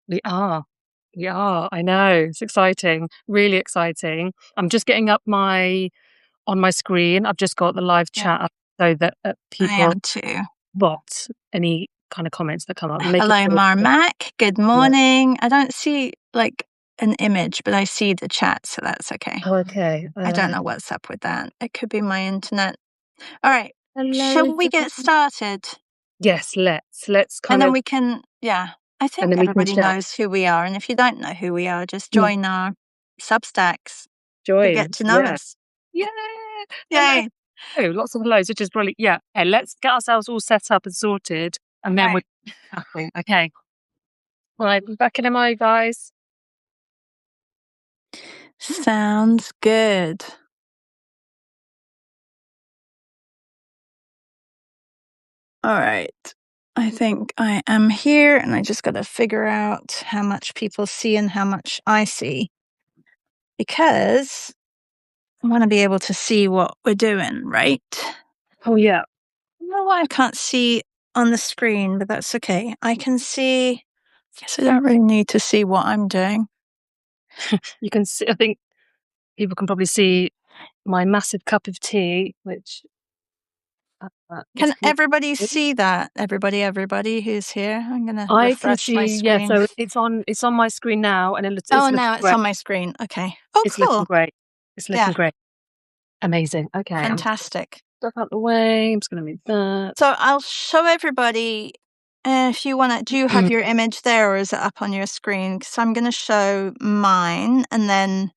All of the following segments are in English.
We are. We are. I know. It's exciting. Really exciting. I'm just getting up on my screen. I've just got the live Yeah, chat up so that I people am too. bot any kind of comments that come up. Make it Hello, Marmac. Good yeah. morning. I don't see like an image, but I see the chat, so that's okay. Oh, okay. I don't know what's up with that. It could be my internet. All right. Hello. Shall we get started? Yes, let's And kind then of, we can, yeah, I and think then we can everybody chat. knows who we are. And if you don't know who we are, just Mm. join our Substacks to get Join. to know Yeah. us. Yeah. Hello. Yay. Oh, lots of hellos, which is brilliant. Yeah. Okay, let's get ourselves all set up and sorted, and then we're Right. chatting. Okay. Right, back in a mo, guys. Sounds good. All right. I think I am here, and I just got to figure out how much people see and how much I see because I want to be able to see what we're doing, right? Oh yeah. I don't know why I can't see on the screen, but that's okay. I can see. Guess I don't really need to see what I'm doing. You can see. I think people can probably see my massive cup of tea, which is Can everybody see that? Everybody who's here. I'm gonna I can refresh my see. Yeah, screen. so it's on my screen now, and Oh, it's looking now it's great. on my screen. Okay. Oh, It's looking cool. great. It's looking Yeah, great. Amazing. Okay, I'm just fantastic. stuff out the way. I'm just going to move that. So I'll show everybody. If you want to, do you have your image there, or is it up on your screen? Because I'm going to show mine, and then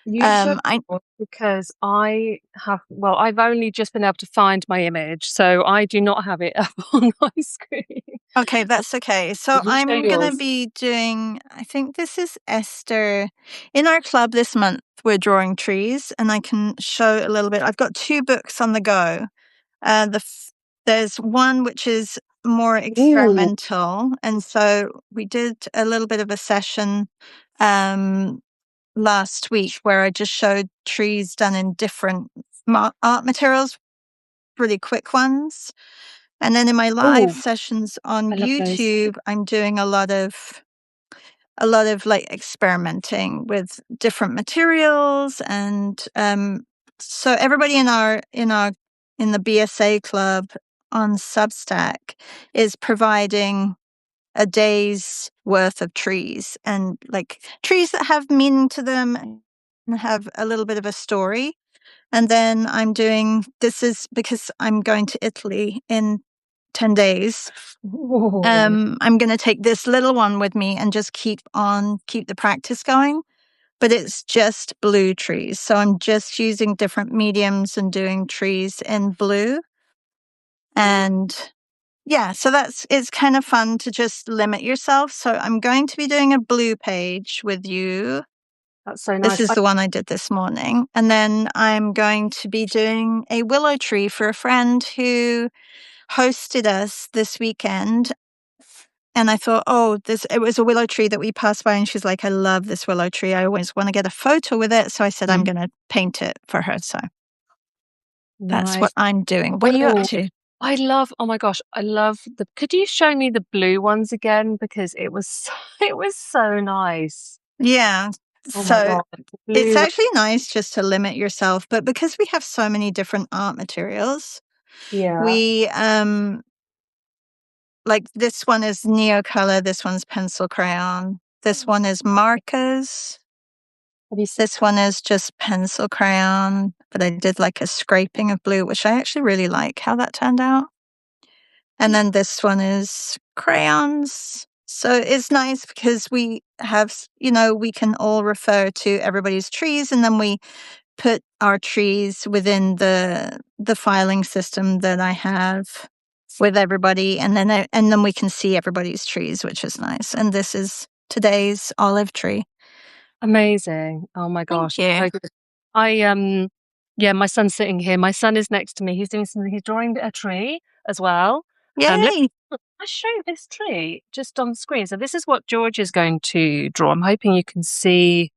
You should, I. because I've only just been able to find my image, so I do not have it up on my screen. Okay, that's okay. So You show I'm going to yours. be doing. I think this is Esther. In our club this month, we're drawing trees, and I can show a little bit. I've got 2 books on the go. There's one which is more Ooh. experimental, and so we did a little bit of a session last week where I just showed trees done in different art materials, really quick ones. And then in my live Oh, sessions on I love those. YouTube, I'm doing a lot of like experimenting with different materials, and so everybody in the BSA club on Substack is providing a day's worth of trees, and like trees that have meaning to them and have a little bit of a story. And then this is because I'm going to Italy in 10 days. Oh, I'm going to take this little one with me and just keep the practice going. But it's just blue trees. So I'm just using different mediums and doing trees in blue. And yeah, so it's kind of fun to just limit yourself. So I'm going to be doing a blue page with you. that's so This nice. is the one I did this morning. And then I'm going to be doing a willow tree for a friend who hosted us this weekend. And I thought, it was a willow tree that we passed by. And she's like, I love this willow tree. I always want to get a photo with it. So I said, I'm going to paint it for her. So that's what Nice. I'm doing. What are you up Oh, to? oh my gosh, I love could you show me the blue ones again? Because it was, it was so nice. Yeah. Oh my So God, the it's blue. actually nice just to limit yourself. But because we have so many different art materials, Yeah. we, like this one is Neocolor, this one's pencil crayon, this one is markers, Have you this one is just pencil crayon, but I did like a scraping of blue, which I actually really like how that turned out. And then this one is crayons. So it's nice because we have, we can all refer to everybody's trees, and then we put our trees within the filing system that I have with everybody, and then we can see everybody's trees, which is nice. And this is today's olive tree. Amazing. Oh my Thank gosh. you. So good. Yeah, my son's sitting here. My son is next to me. He's doing something. He's drawing a tree as well. Let Yay. I show you this tree just on the screen. So this is what George is going to draw. I'm hoping you can see,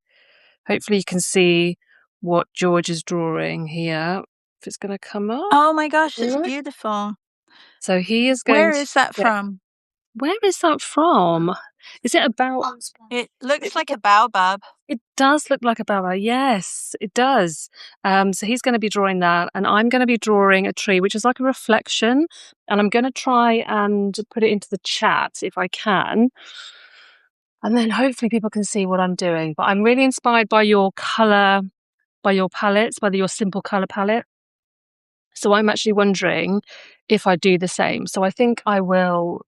hopefully you can see what George is drawing here. If it's going to come up. Oh my gosh, it's Yeah. beautiful. So he is going Where to is that get, from? where is that from? Is it about? It looks like a baobab. It does look like a baobab. Yes, it does. So he's going to be drawing that, and I'm going to be drawing a tree, which is like a reflection. And I'm going to try and put it into the chat if I can. And then hopefully people can see what I'm doing. But I'm really inspired by your color, by your palettes, by your simple color palette. So I'm actually wondering if I do the same. So I think I will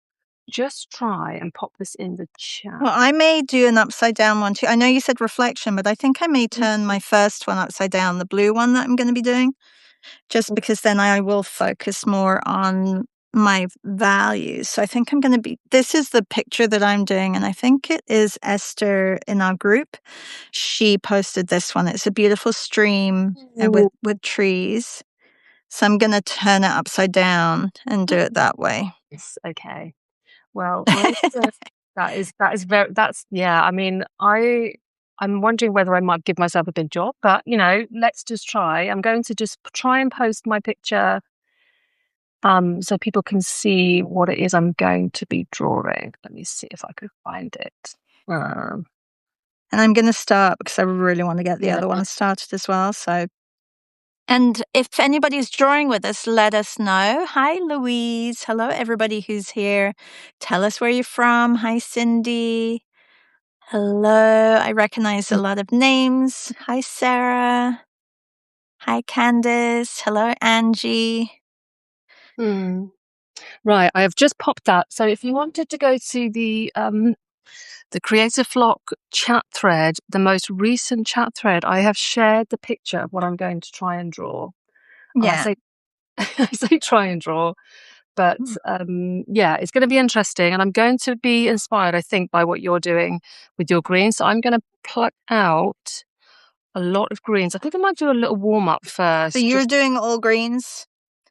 just try and pop this in the chat. Well, I may do an upside down one too. I know you said reflection, but I think I may turn my first one upside down, the blue one that I'm going to be doing, just because then I will focus more on my values. So I think I'm going to be, this is the picture that I'm doing, and I think it is Esther in our group. She posted this one. It's a beautiful stream with trees. So I'm going to turn it upside down and do it that way. Yes, okay. Well, yeah. I mean, I'm wondering whether I might give myself a big job, but let's just try. I'm going to just try and post my picture, so people can see what it is I'm going to be drawing. Let me see if I could find it. And I'm going to start because I really want to get the other one started as well. So, and if anybody's drawing with us, let us know. Hi, Louise. Hello, everybody who's here. Tell us where you're from. Hi, Cindy. Hello. I recognize a lot of names. Hi, Sarah. Hi, Candice. Hello, Angie. Right, I have just popped that. So if you wanted to go to the Creative Flock chat thread, the most recent chat thread, I have shared the picture of what I'm going to try and draw. Yeah. I say try and draw, but it's going to be interesting, and I'm going to be inspired, I think, by what you're doing with your greens. So I'm going to pluck out a lot of greens. I think I might do a little warm up first. So you're doing all greens?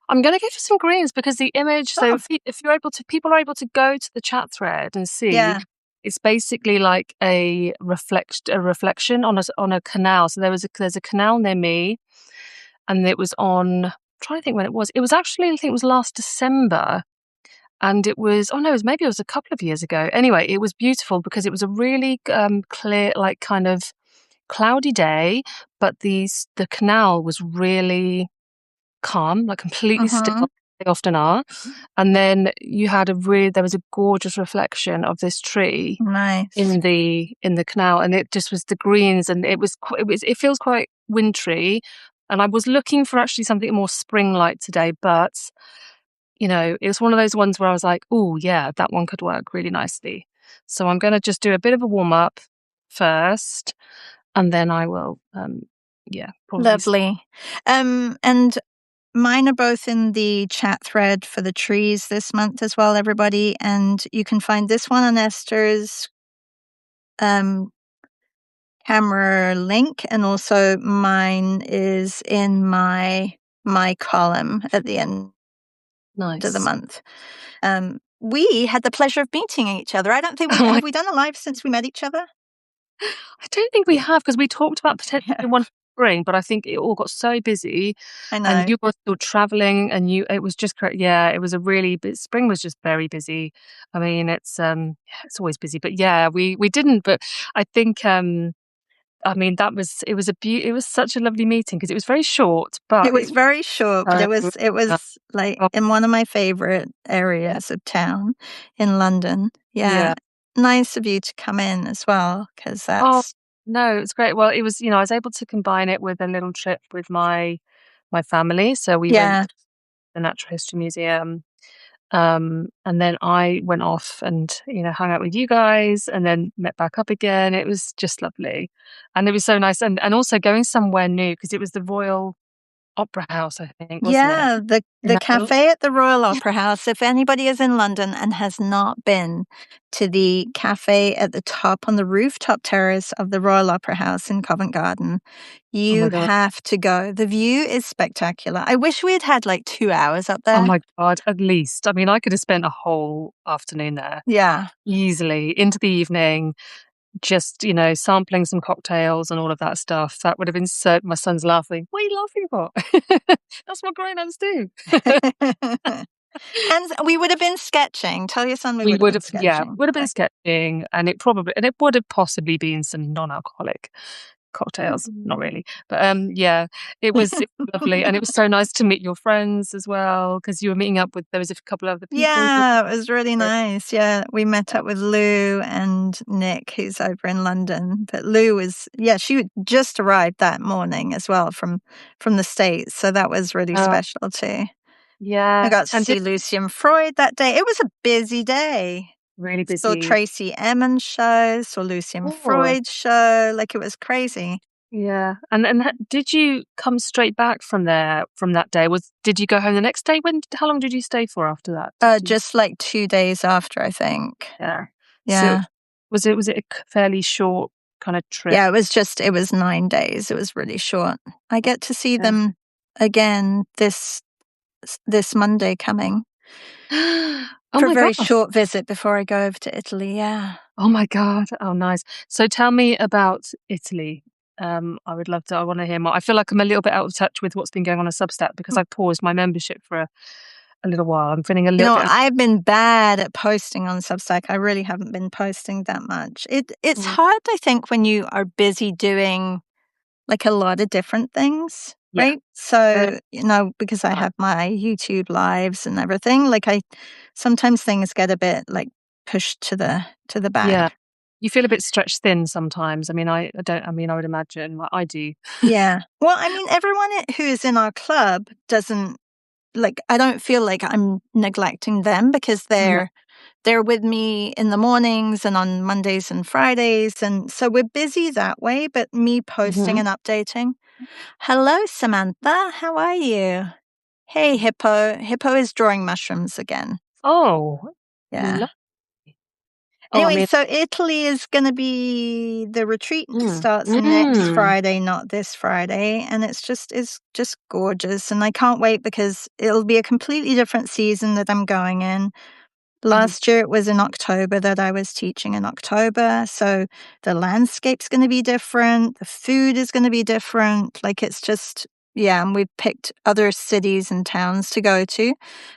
I'm going to go for some greens because the image. So if you're able to, people are able to go to the chat thread and see. Yeah. It's basically like a reflection on a canal. So there's a canal near me, and it was on. I'm trying to think when it was. It was actually, I think it was last December, and it was. Oh no, maybe it was a couple of years ago. Anyway, it was beautiful because it was a really clear, like kind of cloudy day, but the canal was really calm, like completely still, like they often are. And then you had there was a gorgeous reflection of this tree in the canal, and it just was the greens, and it feels quite wintry. And I was looking for actually something more spring-like today, but it was one of those ones where I was like, oh yeah, that one could work really nicely. So I'm going to just do a bit of a warm-up first, and then I will probably. Lovely. And mine are both in the chat thread for the trees this month as well, everybody. And you can find this one on Esther's camera link, and also mine is in my column at the end of the month. We had the pleasure of meeting each other. I don't think have we done a live since we met each other? I don't think we have, because we talked about potentially one spring, but I think it all got so busy. I know. And you were still traveling, and it was just correct. Yeah, it was spring was just very busy. I mean, it's always busy, but yeah, we didn't. But I think I mean, it was such a lovely meeting because it was very short, but it was very short, but it was like in one of my favorite areas of town in London. Yeah. Nice of you to come in as well, because that's. No, it's great. Well, it was, I was able to combine it with a little trip with my family. So we went to the Natural History Museum. And then I went off and, hung out with you guys, and then met back up again. It was just lovely. And it was so nice. And also going somewhere new, because it was the Royal Opera House, I think, wasn't it? The cafe at the Royal Opera House. If anybody is in London and has not been to the cafe at the top on the rooftop terrace of the Royal Opera House in Covent Garden, you have to go. The view is spectacular. I wish we had had like 2 hours up there. Oh my God, at least. I mean, I could have spent a whole afternoon there. Yeah. Easily into the evening. Just, sampling some cocktails and all of that stuff. That would have been so. My son's laughing. What are you laughing for? That's what grown-ups do. And we would have been sketching. Tell your son we We would have would been have, yeah, sketching. would have been sketching, and it would have possibly been some non-alcoholic cocktails. Not really, but yeah, it was lovely, and it was so nice to meet your friends as well because you were meeting up with there was a couple of other people. Yeah, it was really Yeah. nice. Yeah, we met up with Lou and Nick, who's over in London. But Lou was, yeah, she just arrived that morning as well from the States, so that was really Uh, special too. I yeah, got to and see Lucy and Freud that day. It was a busy day. really Saw busy. Tracy Emin's show, saw Lucy and Oh, Freud's show. Like it was crazy. yeah, and did you come straight back from there from that day? Did you go home the next day? How long did you stay for after that? Did you? Just like 2 days after, I think. Yeah. So Yeah. was it a fairly short kind of trip? Yeah, it was 9 days. It was really short. I get to see Yeah. them again this Monday coming Oh for a my very gosh. short visit before I go over to Italy. Yeah. Oh my God. Oh, nice. So tell me about Italy. I would love to. I want to hear more. I feel like I'm a little bit out of touch with what's been going on Substack because I paused my membership for a little while. I'm feeling a You little know, bit. I've been bad at posting on Substack. I really haven't been posting that much. It's Mm, hard, I think, when you are busy doing like a lot of different things, yeah. right? So, because I have my YouTube lives and everything, like I sometimes things get a bit like pushed to the back. Yeah. You feel a bit stretched thin sometimes. I mean, I don't. I mean, I would imagine. Like, I do. Yeah. Well, I mean, everyone who is in our club doesn't like I don't feel like I'm neglecting them because No. they're with me in the mornings and on Mondays and Fridays and so we're busy that way, but me posting Mhm. and updating. Hello, Samantha. How are you? Hey, Hippo. Hippo is drawing mushrooms again. Oh, Yeah. lovely. Oh, I Anyway, mean, so Italy is going to be the retreat mm, starts next mm, Friday, not this Friday, and it's just gorgeous, and I can't wait because it'll be a completely different season that I'm going in. mhm, Last year it was in October that I was teaching in October, so the landscape's going to be different, the food is going to be different. Like it's just yeah, and we've picked other cities and towns to go to.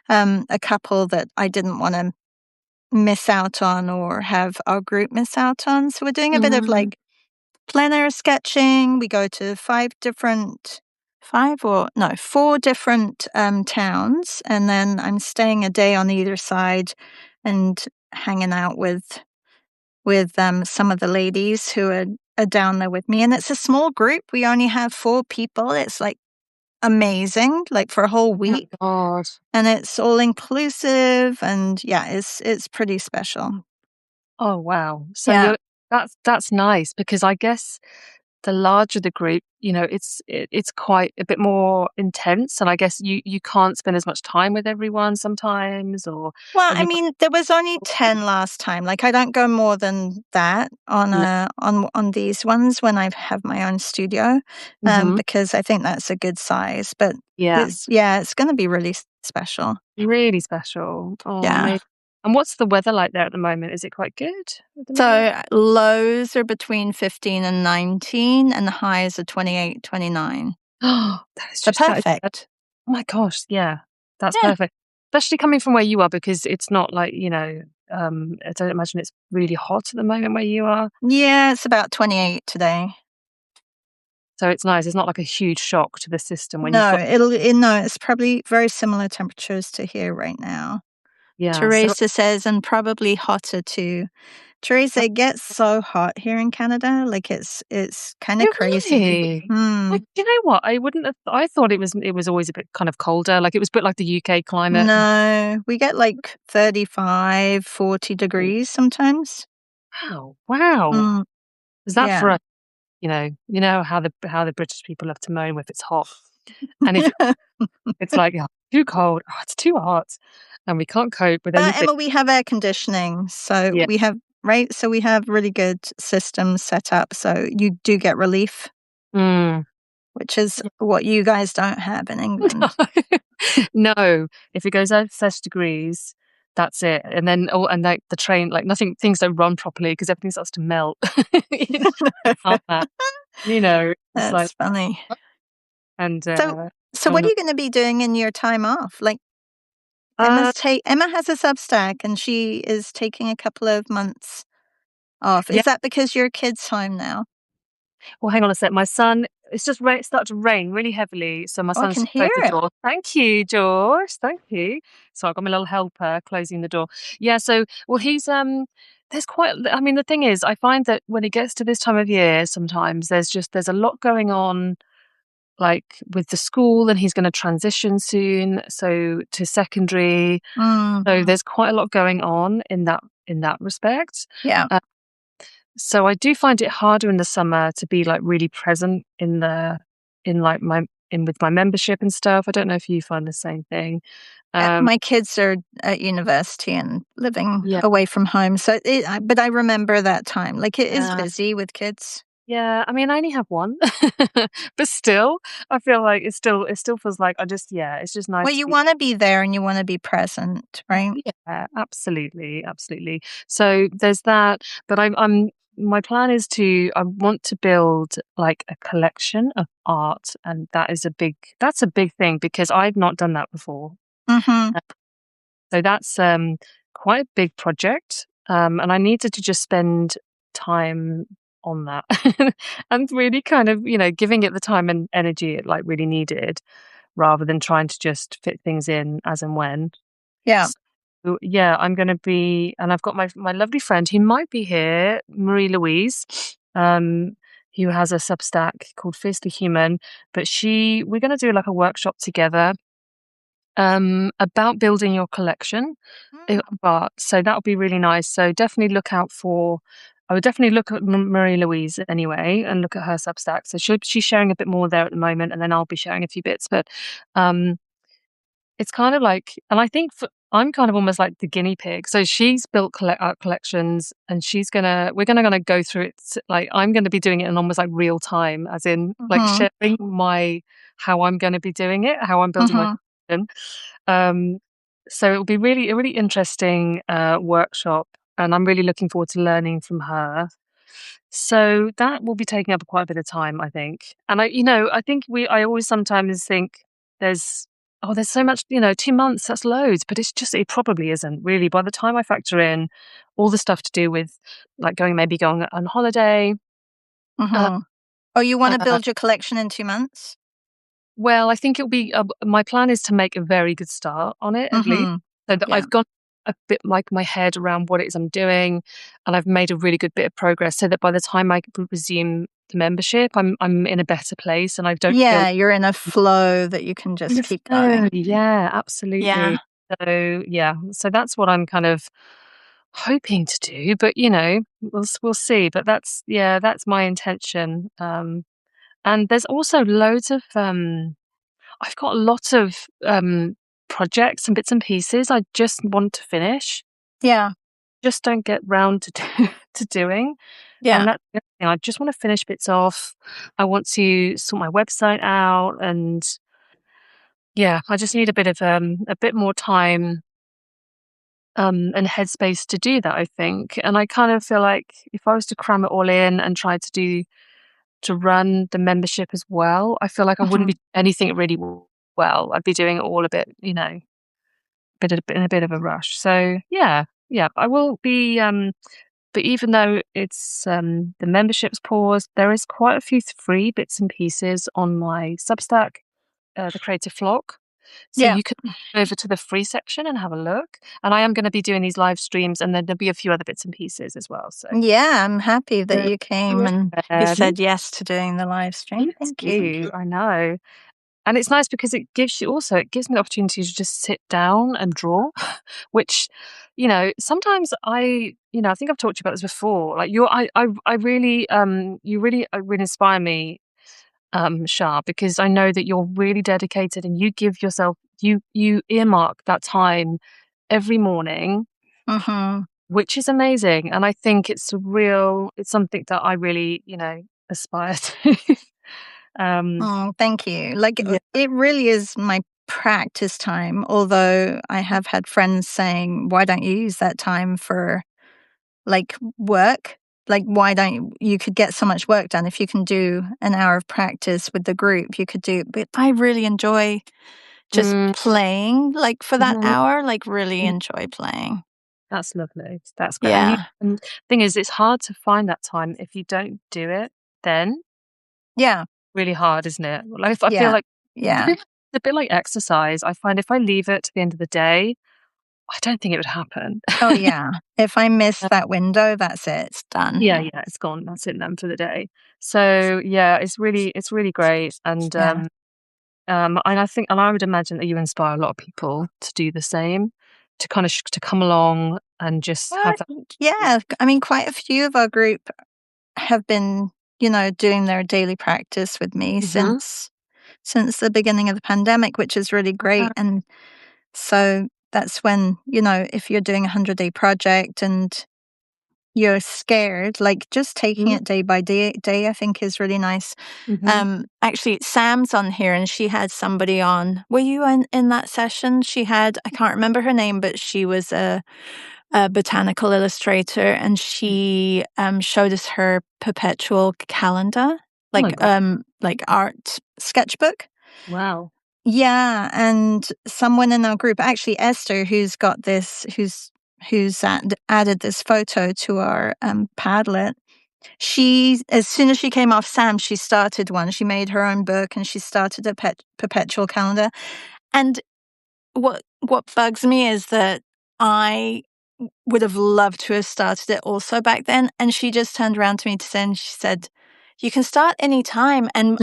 A couple that I didn't want to miss out on or have our group miss out on. So we're doing a bit of mm, like plein air sketching. We go to four different towns, and then I'm staying a day on either side and hanging out with some of the ladies who are down there with me. And it's a small group. We only have 4 people. It's like amazing, like for a whole oh my week. God. And it's all inclusive and yeah, it's pretty special. Oh, wow. So Yeah. that's nice because I guess the larger the group, it's quite a bit more intense, and I guess you can't spend as much time with everyone sometimes, or Well, and I you mean, there was only might 10 last time. Like I don't go more than that on no. on these ones when I have my own studio, Mhm. because I think that's a good size. But Yeah. it's going to be really special. Really special. Oh, Yeah. amazing. And what's the weather like there at the moment? Is it quite good at the So moment? lows are between 15 and 19 and the highs are 28, 29. Oh, that is So just that is perfect. oh my gosh, yeah. That's Yeah. perfect. Especially coming from where you are because it's not like, I don't imagine it's really hot at the moment where you are. Yeah, it's about 28 today. So it's nice. It's not like a huge shock to the system when you've No, got no, it's probably very similar temperatures to here right now. yeah, so Teresa says, and probably hotter too. Teresa, it gets so hot here in Canada, like it's kind of oh, crazy. really? Hmm. Like, you know what? I wouldn't have I thought it was always a bit kind of colder, like it was a bit like the UK climate. No, we get like 35, 40 degrees sometimes. Wow. Wow. Mm, Is that for yeah. us? You know how the British people love to moan if it's hot, and if it's like, "Oh, too cold, oh, it's too hot," and we can't cope with But anything. Emma, we have air conditioning, so Yeah. we have right. So we have really good systems set up, so you do get relief, Mm. which is what you guys don't have in England. No, if it goes over 30 degrees, that's it, and then and, like, the train like, nothing things don't run properly because everything starts to melt. You know, tarmac, it's like That's funny. and, So, so oh, what are no. you going to be doing in your time off? Like, Uh, Emma has a Substack, and she is taking a couple of months off. yeah. Is that because your kid's home now? Well, hang on a sec. My son, it's just started to rain really heavily, so my Oh, I son's can just hear closed the it. door. Thank you, George. Thank you. So I've got my little helper closing the door. Yeah. So, well, he's there's quite. I mean, the thing is, I find that when it gets to this time of year, sometimes there's a lot going on, like with the school, and he's going to transition soon, so to secondary. Mm, So there's quite a lot going on in that respect. yeah. So I do find it harder in the summer to be like really present in like my in with my membership and stuff. I don't know if you find the same thing. Um, My kids are at university and living yeah, away from home, so but I remember that time. Like, it is yeah, busy with kids. yeah. I mean, I only have one, but still, I feel like it still feels like it's just nice Well, to you be. wanna be there and you wanna be present, right? Yeah, absolutely, absolutely. So there's that, but I'm my plan is I want to build like a collection of art, and that's a big thing because I've not done that before. Mhm. Uh, So that's quite a big project, and I needed to just spend time on that and really kind of giving it the time and energy it like really needed, rather than trying to just fit things in as and when. Yeah. Yeah, I'm gonna be and I've got my lovely friend who might be here, Marie Louise, um, who has a Substack called Fiercely Human, but we're gonna do like a workshop together, about building your collection of Mm, art. So that would be really nice. So definitely look out for I would definitely look at Marie Louise anyway and look at her Substack. So she's sharing a bit more there at the moment, and then I'll be sharing a few bits. But um it's kind of like and I think I'm kind of almost like the guinea pig. So she's built art collections, and we're gonna go through it. Like I'm gonna be doing it in almost like real time, as in like mhm, sharing how I'm gonna be doing it, how I'm building my mhm. collection. Um, so it'll be a really interesting workshop, and I'm really looking forward to learning from her. So that will be taking up quite a bit of time, I think. And I think I always sometimes think there's, oh, there's so much, 2 months, that's loads, but it probably isn't really. By the time I factor in all the stuff to do with like maybe going on holiday, uh, Mhm. Oh, you wanna uh, build your collection in 2 months? well, I think it'll be, my plan is to make a very good start on it at least, Mhm. so that Yeah. I've got a bit like my head around what it is I'm doing, and I've made a really good bit of progress so that by the time I resume the membership, I'm in a better place and I don't feel Yeah, you're in a flow that you can in just a keep flow. going. Yeah, Yeah. absolutely. So, yeah, so that's what I'm kind of hoping to do, but, we'll see, but that's my intention, and there's also loads of, I've got a lot of, projects and bits and pieces I just want to finish, Yeah. just don't get round to to doing, and Yeah. that's the other thing, I just wanna finish bits off. I want to sort my website out, and yeah, I just need a bit more time, and headspace to do that, I think, and I kind of feel like if I was to cram it all in and try to run the membership as well, I feel like I wouldn't Mhm. be anything really well. I'd be doing it all a bit, in a bit of a rush. So yeah, yeah, I will be. But even though it's the membership's paused, there is quite a few free bits and pieces on my Substack, the Creative Flock. So Yeah. you can go over to the free section and have a look. And I am going to be doing these live streams, and then there'll be a few other bits and pieces as well. So Yeah, I'm happy that uh, you came and you me said yes to doing the live stream. me Thank you. too. I know. And it's nice because it gives me the opportunity to just sit down and draw, which, sometimes I think I've talked to you about this before. Like I really, really inspire me, Shah, because I know that you're really dedicated and you give yourself, you earmark that time every morning, Mhm. which is amazing. And I think it's something that I really, aspire to. um, Oh, thank you. Like, yeah. it really is my practice time, although I have had friends saying, "Why don't you use that time for, like, work? Like, why don't you could get so much work done if you can do an hour of practice with the group, you could do," but I really enjoy just playing like for that Mhm. hour, like really enjoy playing. That's lovely. That's great. Yeah. And thing is, it's hard to find that time if you don't do it then. Yeah. Really hard, isn't it? Like, if I feel Yeah. like it's Yeah. a bit like exercise. I find if I leave it to the end of the day, I don't think it would happen. Oh, yeah. If I miss that window, that's it. It's done. Yeah, yeah, it's gone. That's it then for the day. So, yeah, it's really great, Yeah. and I think, and I would imagine that you inspire a lot of people to do the same, to kind of to come along and just Uh, have that. yeah. I mean, quite a few of our group have been, doing their daily practice with me Mhm. since the beginning of the pandemic, which is really great. And so that's when, if you're doing a 100-day project and you're scared, like just taking Mhm, it day by day, I think is really nice. mhm. Actually, Sam's on here and she had somebody on. Were you in that session? She had, I can't remember her name, but she was a botanical illustrator and she showed us her perpetual calendar, Oh my god. like art sketchbook. Wow. Yeah, and someone in our group, actually Esther, who's added this photo to our Padlet. She, as soon as she came off Sam, she started one. She made her own book and she started a perpetual calendar. And what bugs me is that I would have loved to have started it also back then. And she just turned around to me to say, and she said, "You can start any time." And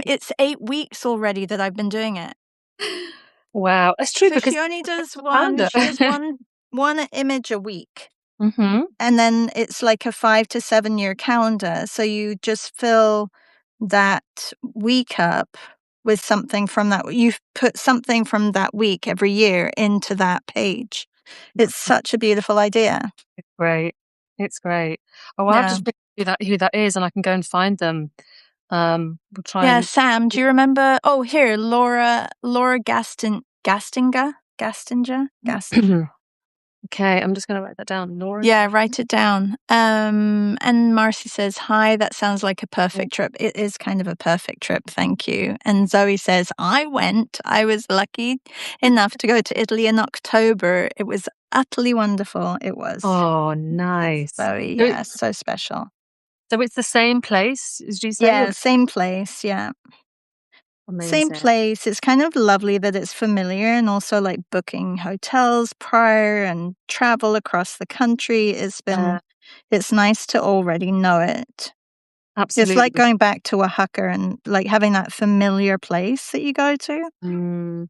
it's 8 weeks already that I've been doing it. Wow, that's true So because she only does one. founder. She does one image a week. Mhm. And then it's like a 5 to 7 year calendar. So you just fill that week up with something from that. You put something from that week every year into that page. It's such a beautiful idea. It's great. It's great. Oh, well, I've Yeah. just figured who that is, and I can go and find them. We'll try Yeah, and Sam, do you remember? Oh, here, Laura Gastinger? Okay, I'm just gonna write that down. Laura Yeah, Gaff. write it down. And Marcy says, "Hi, that sounds like a perfect trip." It is kind of a perfect trip, thank you. And Zoe says, "I went. I was lucky enough to go to Italy in October. It was utterly wonderful. It was." Oh, nice. Zoe, So yeah, so special. so it's the same place, did you say? Or Yeah, same place, yeah. Same amazing. place. It's kind of lovely that it's familiar and also like booking hotels prior and travel across the country. Yeah, It's nice to already know it. It's like absolutely. going back to Oaxaca and like having that familiar place that you go to. Mm,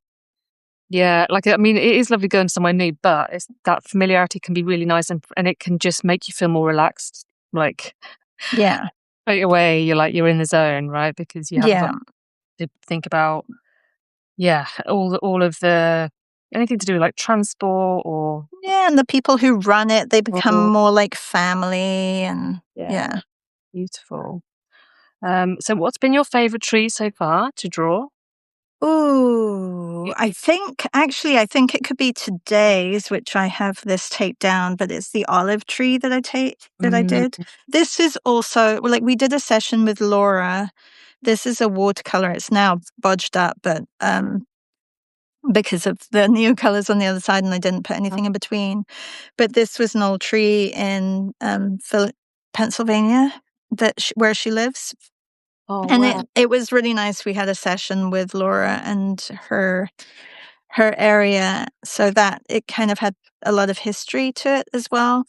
yeah, like, I mean, it is lovely going somewhere new, but it's that familiarity can be really nice, and it can just make you feel more relaxed, like, Yeah. straight away, you're in the zone, right? Because you haven't got Yeah. to think about, yeah, all of the anything to do with, like, transport Yeah. And the people who run it, they become or more like family and yeah, yeah. beautiful. So what's been your favorite tree so far to draw? Ooh, I think it could be today's, which I have this taped down, but it's the olive tree that I Mm, did. This is also, well, like we did a session with Laura. This is a watercolor. It's now budged up, but because of the new colors on the other side, and I didn't put anything in between. But this was an old tree in Pennsylvania where she lives, oh, and wow. it was really nice. We had a session with Laura and her area, so that it kind of had a lot of history to it as well.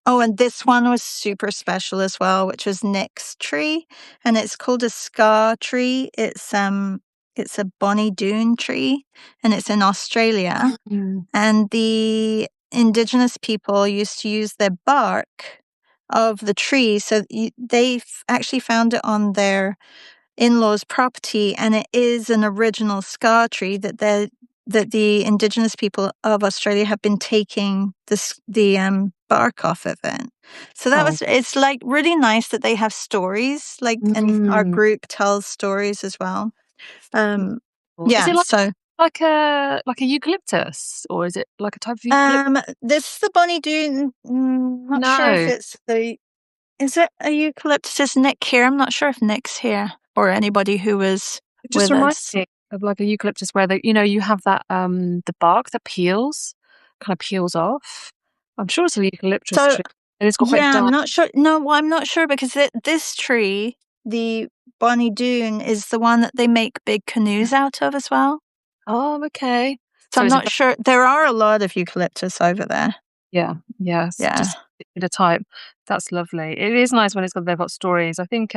Oh, and this one was super special as well, which was Nick's tree, and it's called a scar tree. It's a Bonnie Doon tree, and it's in Australia. Mm. And the indigenous people used to use the bark of the tree, so they actually found it on their in-laws' property, and it is an original scar tree that the indigenous people of Australia have been taking the bark off of it. So Oh. it's like really nice that they have stories, like, and our Mm. group tells stories as well. Um, Is yeah, it so like a eucalyptus, or is it like a type of eucalyptus? this is the Bonnie Doon. Not sure if No, it's the is it a eucalyptus? Is Nick here? I'm not sure if Nick's here or anybody who was it just with reminds us. me. of like a eucalyptus where you have that the bark that kind of peels off. I'm sure it's a eucalyptus So tree, and it's got quite yeah, I'm dark. not sure. No, well, I'm not sure because this tree, the Bonnie Doon, is the one that they make big canoes out of as well. Oh, okay. So So I'm it's a not sure. There are a lot of eucalyptus over there. yes, Yeah. just a type. That's lovely. It is nice when they've got stories. I think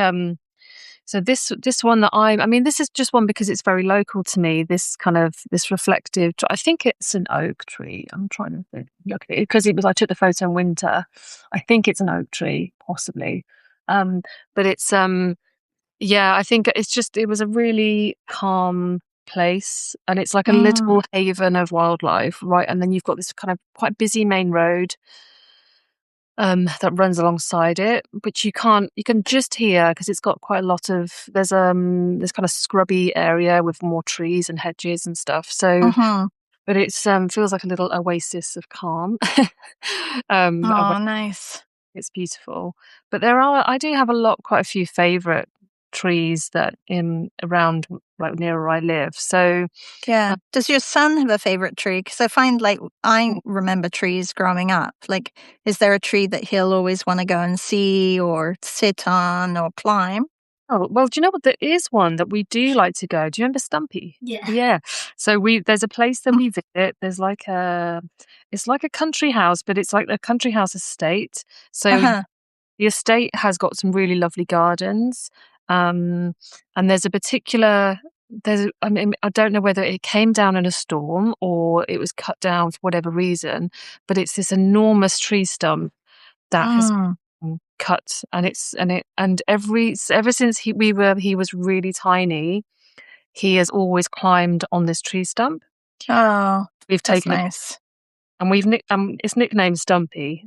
so this one that I mean this is just one because it's very local to me. This kind of this reflective. I think it's an oak tree. I'm trying to think. Look at it because I took the photo in winter. I think it's an oak tree, possibly. Um, but it's yeah, I think it was a really calm place and it's like a Mm. little haven of wildlife, right? And then you've got this kind of quite busy main road that runs alongside it, but you can just hear because it's got quite a lot of this kind of scrubby area with more trees and hedges and stuff. So, Mm-hmm. but it's feels like a little oasis of calm. Oh, nice. It's beautiful. But I do have quite a few favorite trees that in around like near where I live. So, Yeah. uh, Does your son have a favorite tree? Because I find, like, I remember trees growing up. Like, is there a tree that he'll always want to go and see or sit on or climb? oh, well, do you know what? There is one that we do like to go. Do you remember Stumpy? Yeah. Yeah. So there's a place that we visit. It's like a country house, but it's like a country house estate. So Uh-huh. the estate has got some really lovely gardens. Um, and I mean, I don't know whether it came down in a storm or it was cut down for whatever reason, but it's this enormous tree stump that has Mm. cut and ever since he was really tiny, he has always climbed on this tree stump. Oh, We've that's taken it nice. and it's nicknamed Stumpy.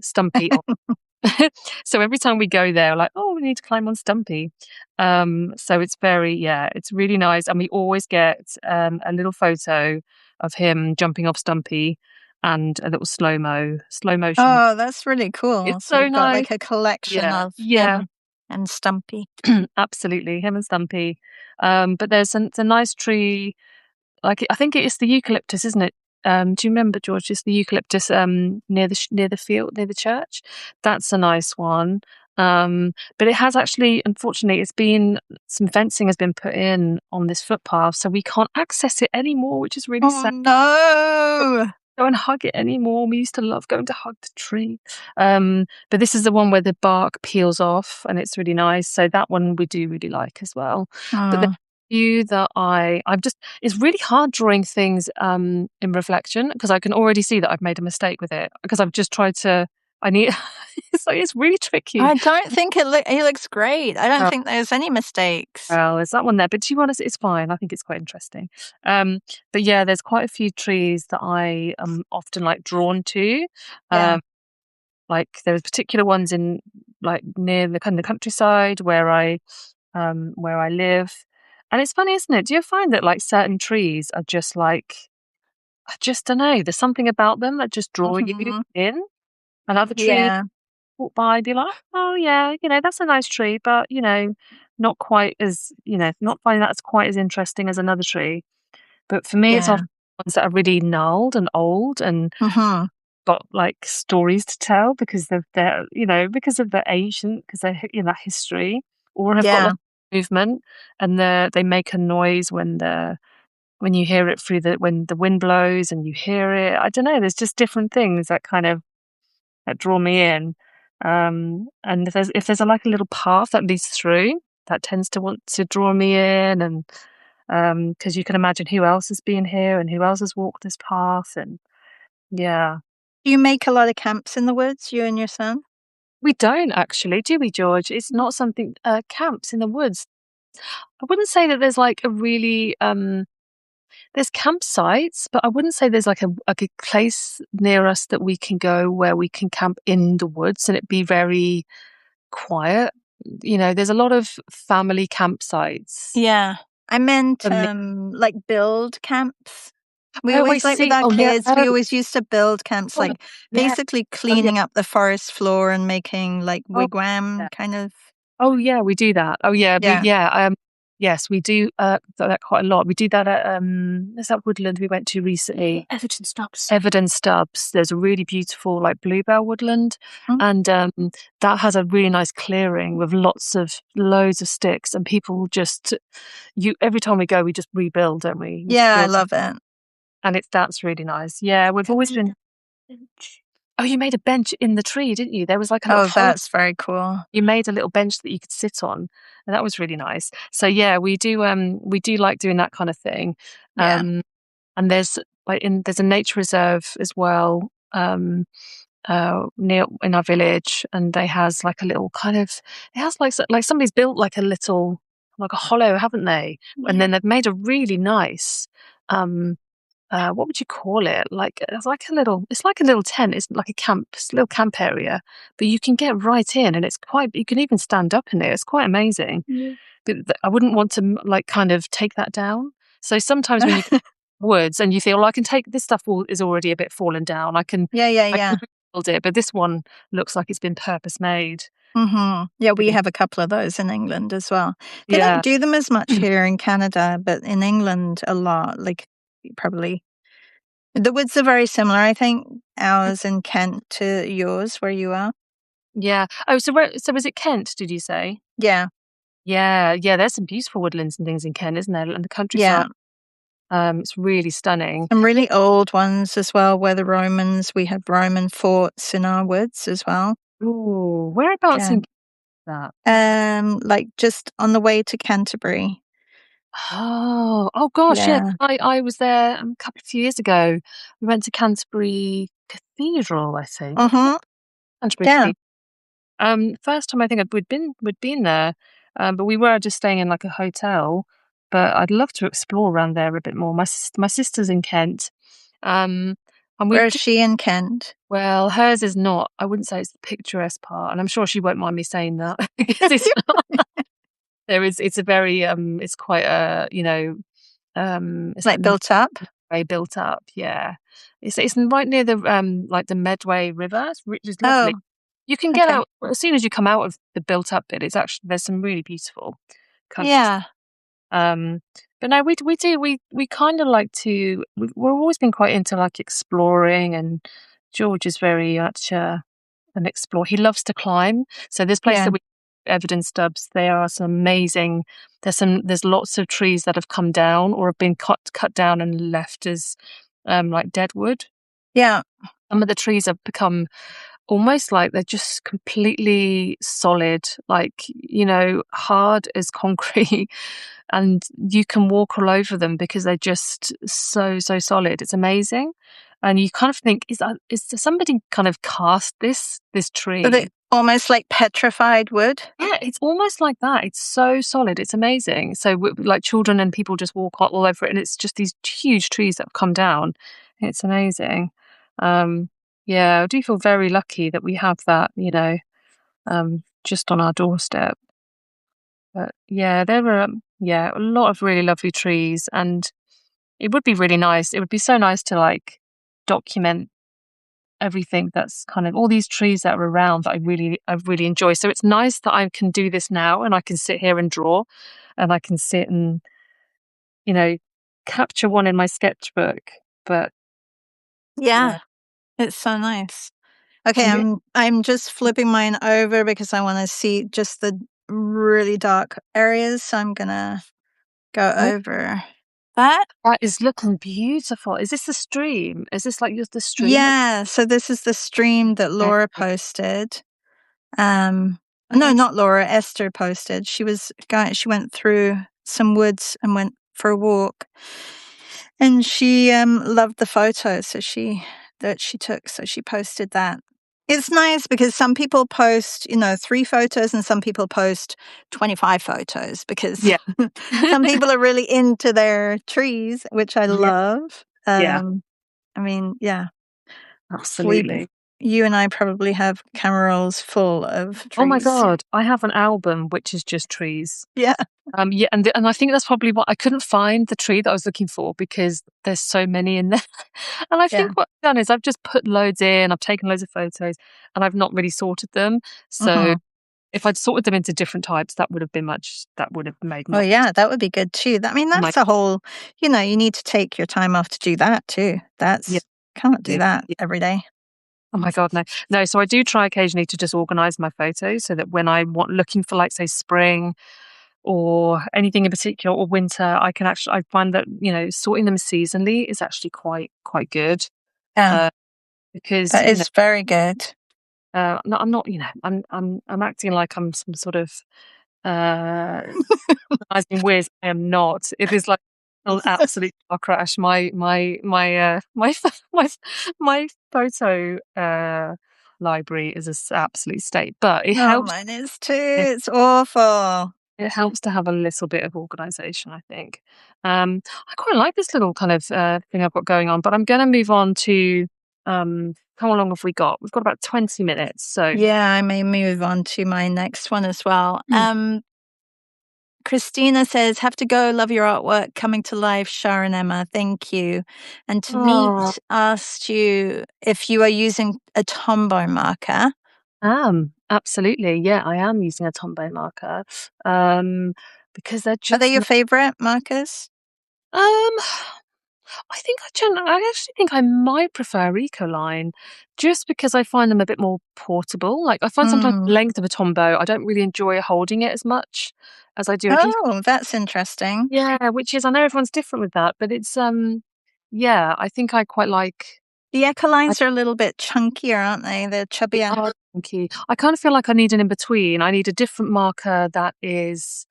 So every time we go there, like, oh, we need to climb on Stumpy. So it's really nice, and we always get a little photo of him jumping off Stumpy and a little slow motion. Oh, that's really cool. It's So so you've got nice. like a collection Yeah, of yeah. him and Stumpy. Absolutely, him and Stumpy. But it's a nice tree. Like I think it's the eucalyptus, isn't it? Do you remember, George? It's the eucalyptus near the field near the church. That's a nice one. But it has actually, unfortunately, it's been some fencing has been put in on this footpath, so we can't access it anymore, which is really Oh sad. no. Go and hug it anymore. We used to love going to hug the tree. But this is the one where the bark peels off and it's really nice. So that one we do really like as well. But the Oh, few that I've just it's really hard drawing things in reflection because I can already see that I've made a mistake with it because I've just tried to I need it's really tricky. I don't think he looks great. I don't think there's any mistakes. Well, there's that one there, but to be honest, it's fine. I think it's quite interesting. Um, but yeah, there's quite a few trees that I am often like drawn to. Yeah. Um, like there's particular ones in like near the kind of countryside where I live. And it's funny, isn't it? Do you find that like certain trees are just like I just don't know, there's something about them that just draw you Mhm. in. And other trees Yeah. walk by, be like, oh yeah, that's a nice tree, but not quite as not finding that as quite as interesting as another tree. But for me, it's Yeah. often ones that are really gnarled and old and Mhm. got like stories to tell because of their, because of the ancient, because they, history, or have got Yeah. like movement and they make a noise when you hear it when the wind blows and you hear it. I don't know. There's just different things that draw me in. And if there's like a little path that leads through, that tends to want to draw me in, and because you can imagine who else has been here and who else has walked this path, and yeah, Do you make a lot of camps in the woods, you and your son? we don't actually, do we, George? It's not something camps in the woods. I wouldn't say that there's like a really there's campsites, but I wouldn't say there's like a place near us that we can go where we can camp in the woods and it be very quiet. There's a lot of family campsites. Yeah. I meant, For me like, build camps. We oh, I always like, with see. our Oh, yeah. kids, we always used to build camps, Oh, like, yeah. basically Oh, yeah. cleaning up the forest floor and making, like, Oh, wigwam yeah. kind of. Oh, yeah, we do that. Oh, yeah, Yeah. Yes, we do that quite a lot. We do that at there's that woodland we went to recently. Everton Stubbs. Everton Stubbs. There's a really beautiful like bluebell woodland, Mm. and that has a really nice clearing with loads of sticks, and people just every time we go, we just rebuild, don't we? We just Yeah, I build, love it. and that's really nice. Yeah, we've always been. Oh, you made a bench in the tree, didn't you? There was like a little Oh, hole. that's very cool. You made a little bench that you could sit on, and that was really nice. So yeah, we do like doing that kind of thing. Yeah. And there's a nature reserve as well, near in our village, and they has like a little kind of it has like somebody's built like a little like a hollow, haven't they? And then they've made a really nice what would you call it? Like it's like a little tent. It's like a little camp area, but you can get right in, and you can even stand up in it. It's quite amazing. Yeah. But I wouldn't want to like kind of take that down. So sometimes when you go woods and you feel, well, I can take this stuff is already a bit fallen down. Yeah, yeah, I yeah. can build it, but this one looks like it's been purpose made. Yeah, we Really, have a couple of those in England as well. They don't yeah. do them as much here in Canada, but in England a lot. Like probably the woods are very similar. I think ours in Kent to yours where you are. Yeah. Oh, so was it Kent, did you say? Yeah, Yeah, yeah, there's some beautiful woodlands and things in Kent, isn't there? And the countryside. yeah. It's really stunning. Some really old ones as well, where the Romans, we had Roman forts in our woods as well. Ooh, whereabouts Yeah. in that? Like just on the way to Canterbury. Oh gosh, yeah. Yeah. I was there a few years ago. We went to Canterbury Cathedral, I think. Uh-huh. Canterbury Yeah. Cathedral. First time I think we'd been there, but we were just staying in like a hotel. But I'd love to explore around there a bit more. My sister's in Kent, um, and Where is she in Kent? well, hers is not. I wouldn't say it's the picturesque part, and I'm sure she won't mind me saying that because it's not. It's a very it's quite a it's like Like built up? very built up. Yeah, it's right near the like the Medway River, which is lovely. Oh, You can get okay. out as soon as you come out of the built up bit. It's actually there's some really beautiful country. Yeah. Um, but no, we kind of like to. We've always been quite into like exploring, and George is very much an explorer. He loves to climb. So this place Yeah. that we Evidence Stubbs, there are some amazing. There's lots of trees that have come down or have been cut down and left as like dead wood. Yeah. Some of the trees have become almost like they're just completely solid, like, hard as concrete. And you can walk all over them because they're just so solid. It's amazing. And you kind of think, is there somebody kind of cast this So tree? they almost like petrified wood? Yeah, it's almost like that. It's so solid. It's amazing. So like children and people just walk all over it, and it's just these huge trees that have come down. It's amazing. Um, yeah, I do feel very lucky that we have that, just on our doorstep. But yeah, there were a lot of really lovely trees, and it would be really nice. It would be so nice to like document everything that's kind of all these trees that are around that I really enjoy. So it's nice that I can do this now, and I can sit here and draw, and I can sit and you know capture one in my sketchbook. But Yeah. yeah, It's so nice. Okay, and I'm just flipping mine over because I wanna see just the really dark areas, so I'm gonna go oh, over that. that is looking beautiful. Is this the stream? Is this like just the stream? Yeah, so this is the stream that Laura posted. Um, no, Amazing. not Laura, Esther posted. She went through some woods and went for a walk. And she loved the photo that she took, so she posted that. It's nice because some people post, 3 photos and some people post 25 photos because Yeah. some people are really into their trees, which I Yeah. love. Yeah. I mean, yeah, we Absolutely. you and I probably have camera rolls full of Oh my trees. God, I have an album which is just trees. Yeah, Yeah, and I think that's probably what I couldn't find the tree that I was looking for because there's so many in there. And I yeah. think what I've done is I've just put loads in, I've taken loads of photos, and I've not really sorted them. So Mhm. if I'd sorted them into different types, that would have made Oh, much. yeah, that would be good too. I mean, My that's a whole, you need to take your time off to do that too. Yeah, Can't do yeah, that yeah. every day. Oh my God, no. No, so I do try occasionally to just organize my photos so that when I want looking for like say spring or anything in particular or winter, I find that, sorting them seasonally is actually quite good. Yeah, Uh, because, that is very good. no, I'm not, I'm acting like I'm some sort of uh organizing whiz. I am not. It is like an absolute car crash. My my photo library is an absolute state, but Oh, mine is too. It's awful. it helps to have a little bit of organization, I think. I quite like this little kind of thing I've got going on, but I'm going to move on to how long have we got? We've got about 20 minutes. So, Yeah, I may move on to my next one as well. Christina says, have to go. Love your artwork. Coming to life, Char and Emma. Thank you. And to oh, meet asked you if you are using a Tombow marker. absolutely. Yeah, I am using a Tombow marker um, because they're Are they just your favorite markers? um, I actually think I might prefer Ecoline just because I find them a bit more portable. Like I find sometimes the Mm. length of a Tombow, I don't really enjoy holding it as much as I do an Eco. Oh, that's interesting. Yeah, which is I know everyone's different with that, but it's yeah, I think I quite like The I Ecolines are a little bit chunkier, aren't they? They're they chubbier. are chunky. I kind of feel like I need an in between. I need a different marker that is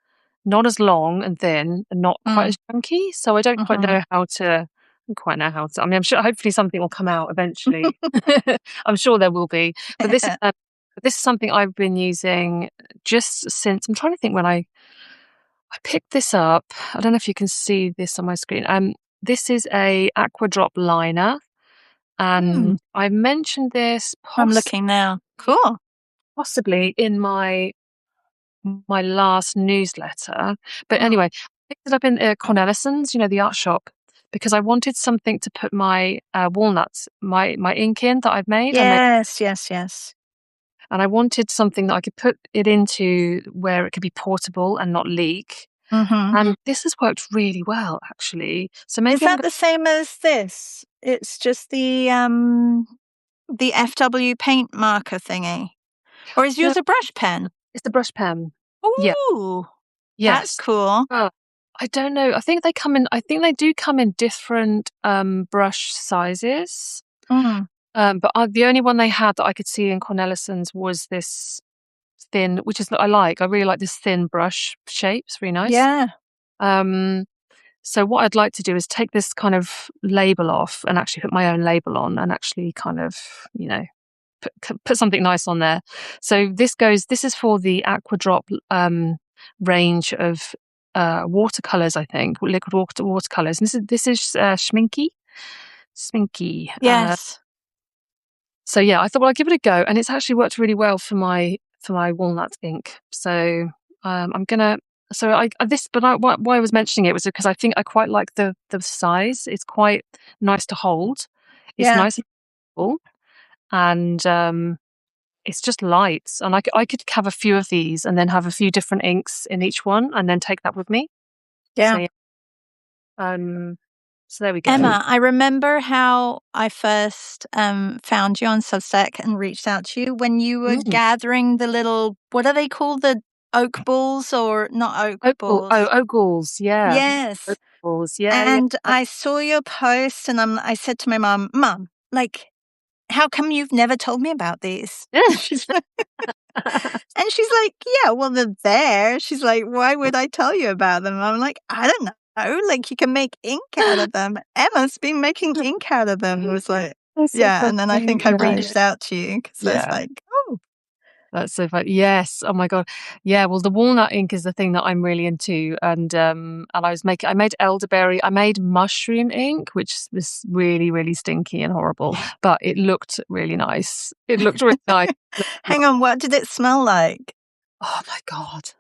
not as long and thin and not quite Mm. as chunky. So I don't Hmm. quite know how to. I mean, I'm sure hopefully something will come out eventually. I'm sure there will be, but this is something I've been using just since. I'm trying to think when I picked this up. I don't know if you can see this on my screen. This is a aqua drop liner, Mm. and I mentioned this I'm looking now. Cool. possibly in my last newsletter. But Mm. anyway, I picked it up in Cornelison's, the art shop, because I wanted something to put my walnuts, my ink in that I've made. Yes, yes, yes. And I wanted something that I could put it into where it could be portable and not leak. Hmm. And this has worked really well, actually. So Is maybe I'm that going. the same as this? It's just the FW paint marker thingy. Or is No, yours a brush pen? it's the brush pen. Yeah. Ooh, that's Yes. cool. Uh, I don't know. I think they do come in different brush sizes. Mm. But the only one they had that I could see in Cornelison's was this thin, which is I like. I really like this thin brush shape. It's really nice. Yeah, Um, so what I'd like to do is take this kind of label off and actually put my own label on and actually kind of, put something nice on there. So this is for the Aquadrop range of watercolors, I think, liquid watercolors. And this is Schminky. yes. So yeah, I thought, well, I'll give it a go, and it's actually worked really well for my walnut ink. So I'm gonna. So why I was mentioning it was because I think I quite like the size. It's quite nice to hold. It's Yeah, nice and full, and it's just light. And I could have a few of these, and then have a few different inks in each one, and then take that with me. So yeah. yeah, um, so there we go. Emma, I remember how I first found you on Substack and reached out to you when you were Mm. gathering the little, what are they called? The oak balls or not oak balls? Ogles, yeah. Yes. Ogles, yeah, yeah. And I saw your post and I said to my mum, like, how come you've never told me about these? She's like, and she's like, yeah, well, they're there. She's like, why would I tell you about them? I'm like, I don't know. Like, you can make ink out of them. Emma's been making ink out of them. I was like, That's so yeah. And then I funny. think I Yeah, reached out to you because I was yeah. like, oh, That's so funny. Yes. Oh my God. Yeah. Well, the walnut ink is the thing that I'm really into, and I made elderberry, I made mushroom ink, which was really, really stinky and horrible, but it looked really nice. It looked really nice. hang on, what did it smell like? Oh my God.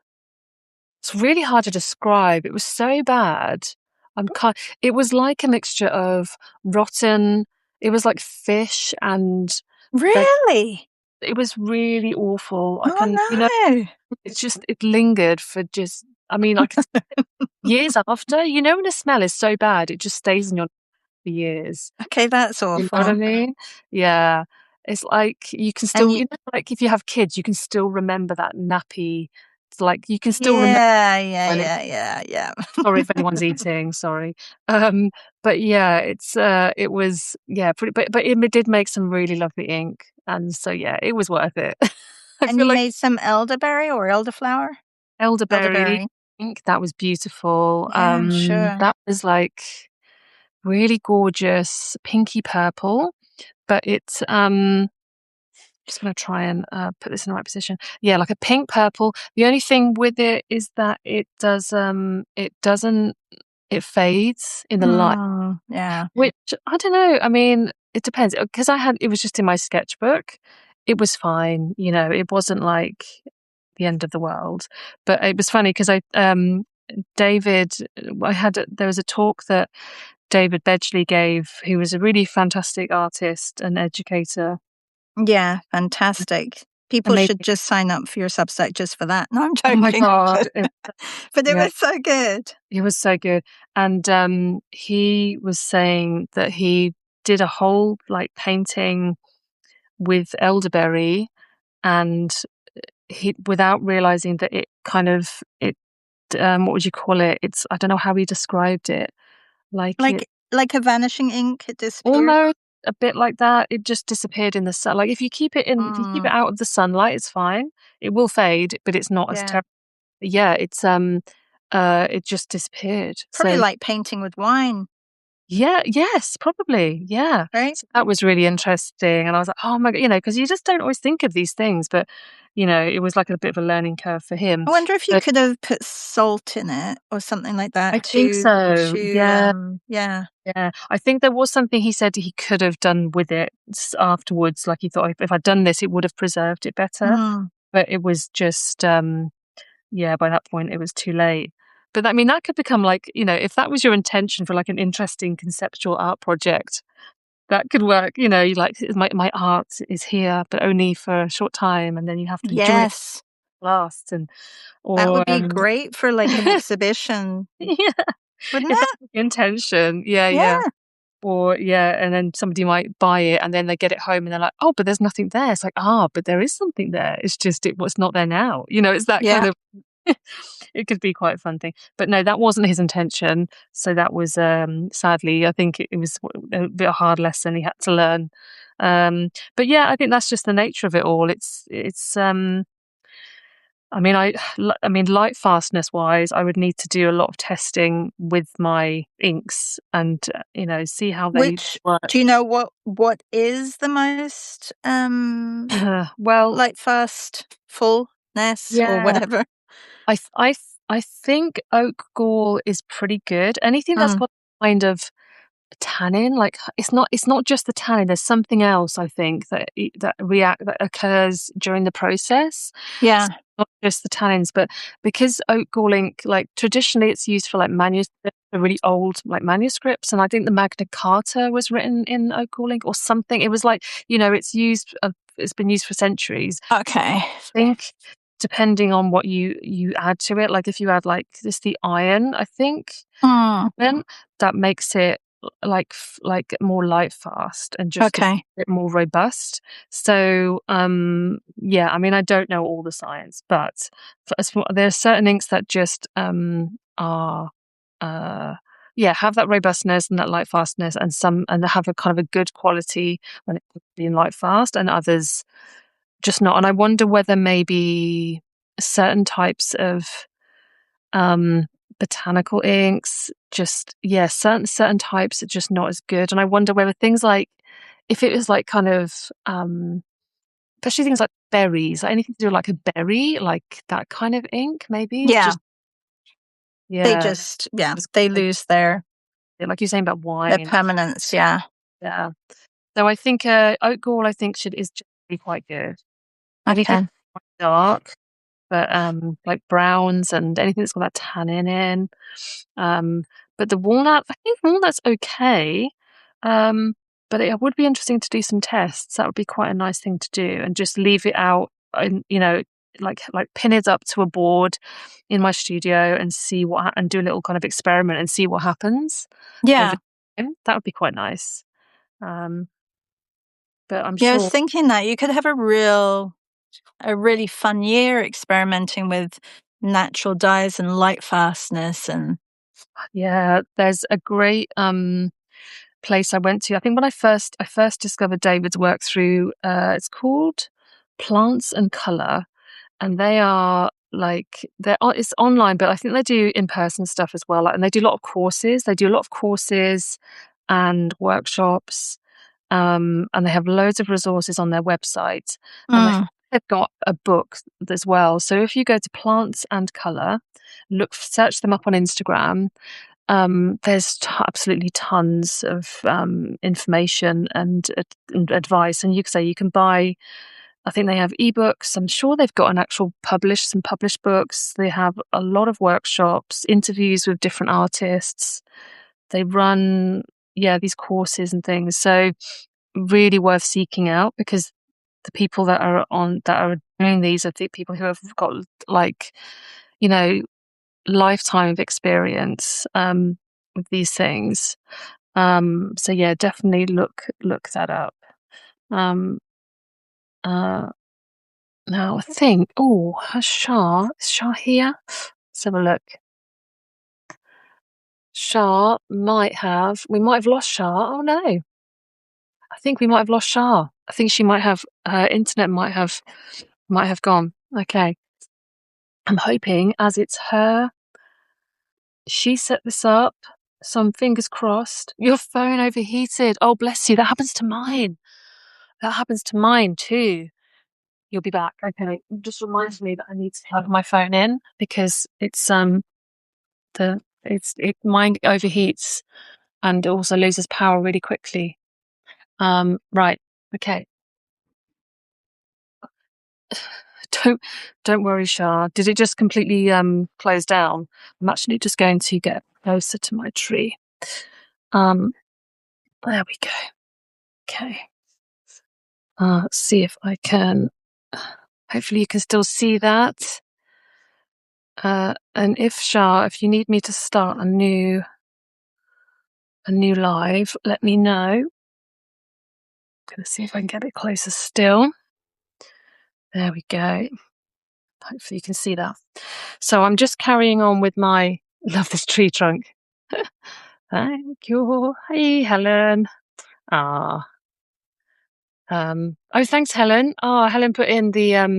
It's really hard to describe. It was so bad. It was like a mixture of rotten. It was like fish and veg. Really? it was really awful. I can, Oh no. it's just it lingered for just. I mean, I could years after. When the smell is so bad, it just stays in your for years. Okay, that's You know what I awful. mean? Yeah. It's like you can And still, like if you have kids, you can still remember that nappy. It's like you can still remember yeah, yeah, when it. yeah, yeah, yeah. Sorry if anyone's eating. Sorry. Um, but yeah, it was pretty. But it did make some really lovely ink, and so yeah, it was worth it. I And feel you like made some elderberry or elderflower? elderberry Elderberry. ink that was beautiful. Yeah, I'm sure. That was like really gorgeous, pinky purple, but it's just gonna try and put this in the right position. Yeah, like a pink purple. The only thing with it is that it doesn't it fades in the light, Mm, yeah. which I don't know. I mean, it depends because it was just in my sketchbook. It was fine, it wasn't like the end of the world. But it was funny because David, there was a talk that David Bedgley gave, who was a really fantastic artist and educator. Yeah, fantastic. People should Amazing. just sign up for your Substack just for that. No, I'm Oh my joking. God. But it Yeah, was so good. it was so good. And he was saying that he did a whole like painting with elderberry and he without realizing that it kind of it what would you call it? I don't know how he described it. Like it Like a vanishing ink, it disappeared. almost a bit like that. It just disappeared in the sun. Like if you keep it Mm, out of the sunlight, it's fine. It will fade, but it's not as yeah. terrible. Yeah, it just disappeared. Probably So like painting with wine, yeah, yes, probably. Yeah. right? So that was really interesting. And I was like, oh my God, because you just don't always think of these things, but it was like a bit of a learning curve for him. I wonder if you But could have put salt in it or something like I that think so. Yeah. yeah. Yeah. I think there was something he said he could have done with it afterwards. Like he thought if I'd done this, it would have preserved it better. Mm. But it was just, yeah, by that point it was too late. But I mean, that could become like, if that was your intention for like an interesting conceptual art project, that could work. You like my art is here, but only for a short time, and then you have to enjoy it Yes. last. And That or would be great for like an exhibition, yeah, wouldn't if that's it? the intention, yeah, yeah. Yeah. Or yeah, and then somebody might buy it, and then they get it home, and they're like, "Oh, but there's nothing there." It's like, but there is something there. It's just it was not there now. It's that kind Yeah. of. It could be quite a fun thing, but no, that wasn't his intention. So that was sadly, I think it was a bit of a hard lesson he had to learn. But yeah, I think that's just the nature of it all. It's. I mean, I mean, light fastness wise, I would need to do a lot of testing with my inks and see how they Which work. do you know what is the most Well, light fast fullness or yeah, whatever? I think oak gall is pretty good. Anything that's Mm. got kind of tannin, like it's not just the tannin. There's something else I think that occurs during the process. Yeah. So not just the tannins, but because oak gall ink, like traditionally, it's used for like manuscripts, for really old like manuscripts, and I think the Magna Carta was written in oak gall ink or something. It was like it's used. It's been used for centuries. Okay. Think depending on what you add to it, like if you add like just the iron, I think Mm. then that makes it like more light fast and just a Okay. bit more robust. So yeah, I mean I don't know all the science, but there are certain inks that just are uh yeah, have that robustness and that light fastness and they have a kind of a good quality when it's being light fast and others just not. And I wonder whether maybe certain types of um, botanical inks, just yeah, certain types are just not as good. And I wonder whether things like if it was like kind of especially things like berries, like anything to do with like a berry, like that kind of ink, maybe Yeah. just yeah, just They like lose you're saying about their wine, permanence. Yeah. yeah. So I think oat gall, I think should is generally quite good. Anything Okay. quite dark but like browns and anything that's got that tannin in. Um, but the walnut, I think walnut's okay. Um, but it would be interesting to do some tests. That would be quite a nice thing to do, and just leave it out, and like pin it up to a board in my studio and see and do a little kind of experiment and see what happens over Yeah. time. That would be quite nice. Um, but I'm Yeah, I was sure, thinking that you could have a really fun year experimenting with natural dyes and light fastness and yeah, there's a great place I went to. I think when I first discovered David's work through it's called Plants and Color, and they are like it's online, but I think they do in-person stuff as well. And they do a lot of courses. They do a lot of courses and workshops, and they have loads of resources on their website, and mm, they've got a book as well. So if you go to Plants and Color, search them up on Instagram. There's absolutely tons of information and advice, and you can buy. I think they have ebooks. I'm sure they've got some published books. They have a lot of workshops, interviews with different artists. They run, yeah, these courses and things. So really worth seeking out, because the people that are doing these are the people who have got, like, you know, lifetime of experience with these things. So yeah, definitely look that up. Um, uh, Now I think, oh, is Shah here? Let's have a look. We might have lost Shah. Oh no, I think we might have lost Shah. I think her internet might have gone. Okay. I'm hoping, as it's she set this up. Some fingers crossed. Your phone overheated. Oh, bless you. That happens to mine. That happens to mine too. You'll be back. Okay. It just reminds me that I need to plug my phone in, because mine overheats and also loses power really quickly. Right. Okay. Don't don't worry, Shah. Did it just completely close down? I'm actually just going to get closer to my tree. Um, there we go. Okay. Let's see if I can. Hopefully, you can still see that. And if you need me to start a new live, let me know. I'm gonna see if I can get a bit closer still. There we go. Hopefully, you can see that. So I'm just carrying on with my. Love this tree trunk. Thank you. Hey, Helen. Ah. Oh, thanks, Helen. Helen put in the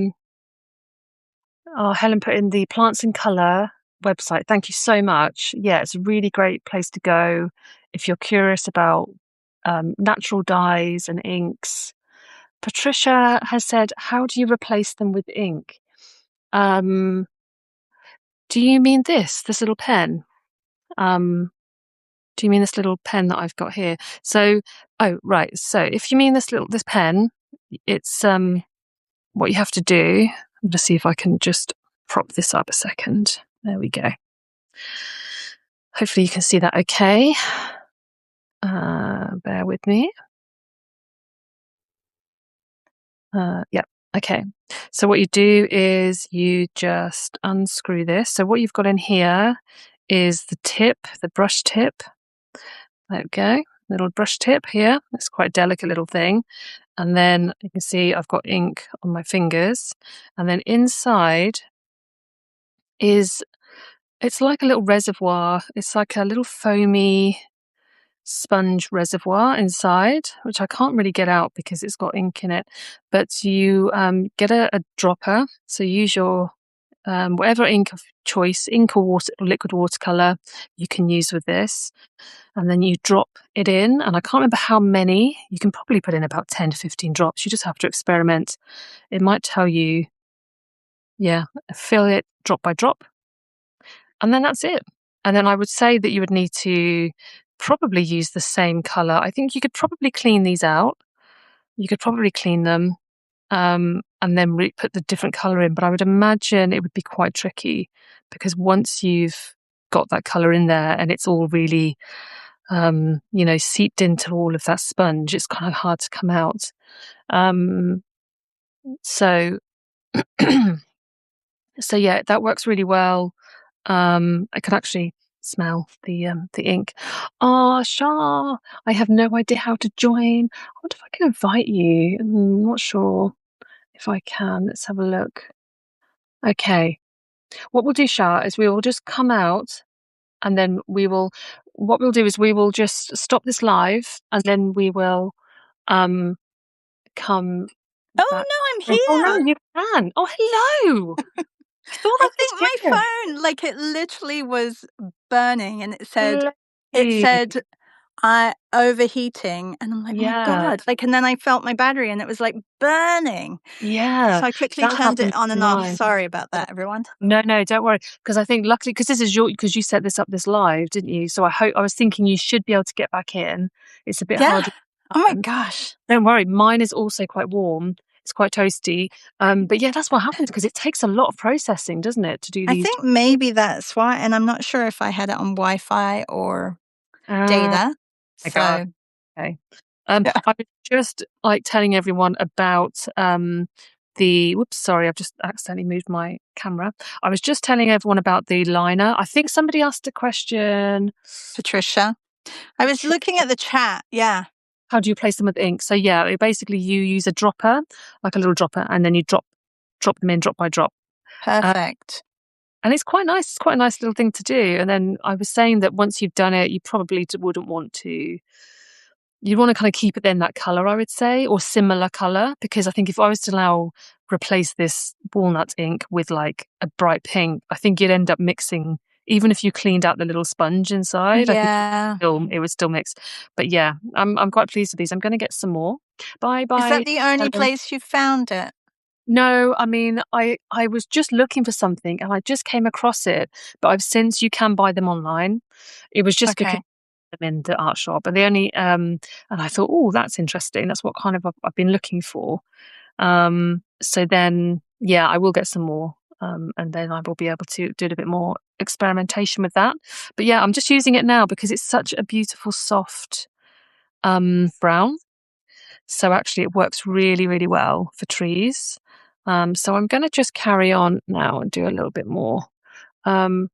Plants in Colour website. Thank you so much. Yeah, it's a really great place to go if you're curious about natural dyes and inks. Patricia has said, "How do you replace them with ink?" Um, do you mean this little pen? Do you mean this little pen that I've got here? So, oh, right. So if you mean this pen, it's what you have to do. I'm going to see if I can just prop this up a second. There we go. Hopefully you can see that okay. Bear with me. Yeah. Okay. So what you do is you just unscrew this. So what you've got in here is the brush tip. There we go. Little brush tip here. It's quite a delicate little thing. And then you can see I've got ink on my fingers. And then inside it's like a little reservoir. It's like a little foamy sponge reservoir inside, which I can't really get out because it's got ink in it. But you get a dropper. So use your whatever ink of choice, ink or liquid watercolor you can use with this. And then you drop it in. And I can't remember how many. You can probably put in about 10 to 15 drops. You just have to experiment. It might tell you, yeah, fill it drop by drop. And then that's it. And then I would say that you would need to probably use the same color. I think you could probably clean these out. You could probably clean them and then put the different color in. But I would imagine it would be quite tricky, because once you've got that color in there and it's all really seeped into all of that sponge. It's kind of hard to come out. Um, so, so yeah, that works really well. I can actually smell the ink. Oh, Shah, I have no idea how to join. I wonder if I can invite you. I'm not sure if I can. Let's have a look. Okay. What we'll do, Shah, is we will just come out and then what we'll do is we will just stop this live and then we will um come Oh back. no, I'm Oh no, here. you can. Oh, hello. I thought I I think was my here. phone, like it literally was burning and Bless it you. said I overheating and I'm like, "Oh my Yeah. God." Like, and then I felt my battery and it was like burning. Yeah. So I quickly That turned happened it on to and off. mine. Sorry about that, everyone. No, no, don't worry. Because I think luckily, because because you set this live, didn't you? So I was thinking you should be able to get back in. It's a bit Yeah. harder. Oh my gosh. Don't worry, mine is also quite warm. It's quite toasty. But yeah, that's what happens because it takes a lot of processing, doesn't it, to do I these? think maybe that's why. And I'm not sure if I had it on Wi Fi or Oh data. my God. So, Okay. yeah, I was just like telling everyone about the whoops, sorry, I've just accidentally moved my camera. I was just telling everyone about the liner. I think somebody asked a question. Patricia. I was looking at the chat. Yeah. How do you place them with ink? So yeah, basically you use a dropper, like a little dropper, and then you drop them in drop by drop. Uh, Perfect. and it's quite nice. It's quite a nice little thing to do. And then I was saying that once you've done it, you probably wouldn't want to. You'd want to kind of keep it then that color, I would say, or similar color, because I think if I was to now replace this walnut ink with like a bright pink, I think you'd end up mixing. Even if you cleaned out the little sponge inside, I think Yeah. it would still mix. But yeah, I'm quite pleased with these. I'm going to get some more. Bye Is bye. that the only place you found it? No, I mean, I was just looking for something and I just came across it, but I've since you can buy them online. It was just because Okay. I'm in the art shop and they only and I thought, oh, that's interesting. That's what kind of I've been looking for. So then yeah, I will get some more. And then I will be able to do a bit more experimentation with that. But yeah, I'm just using it now because it's such a beautiful soft brown. So actually, it works really, really well for trees. So I'm going to just carry on now and do a little bit more. Um,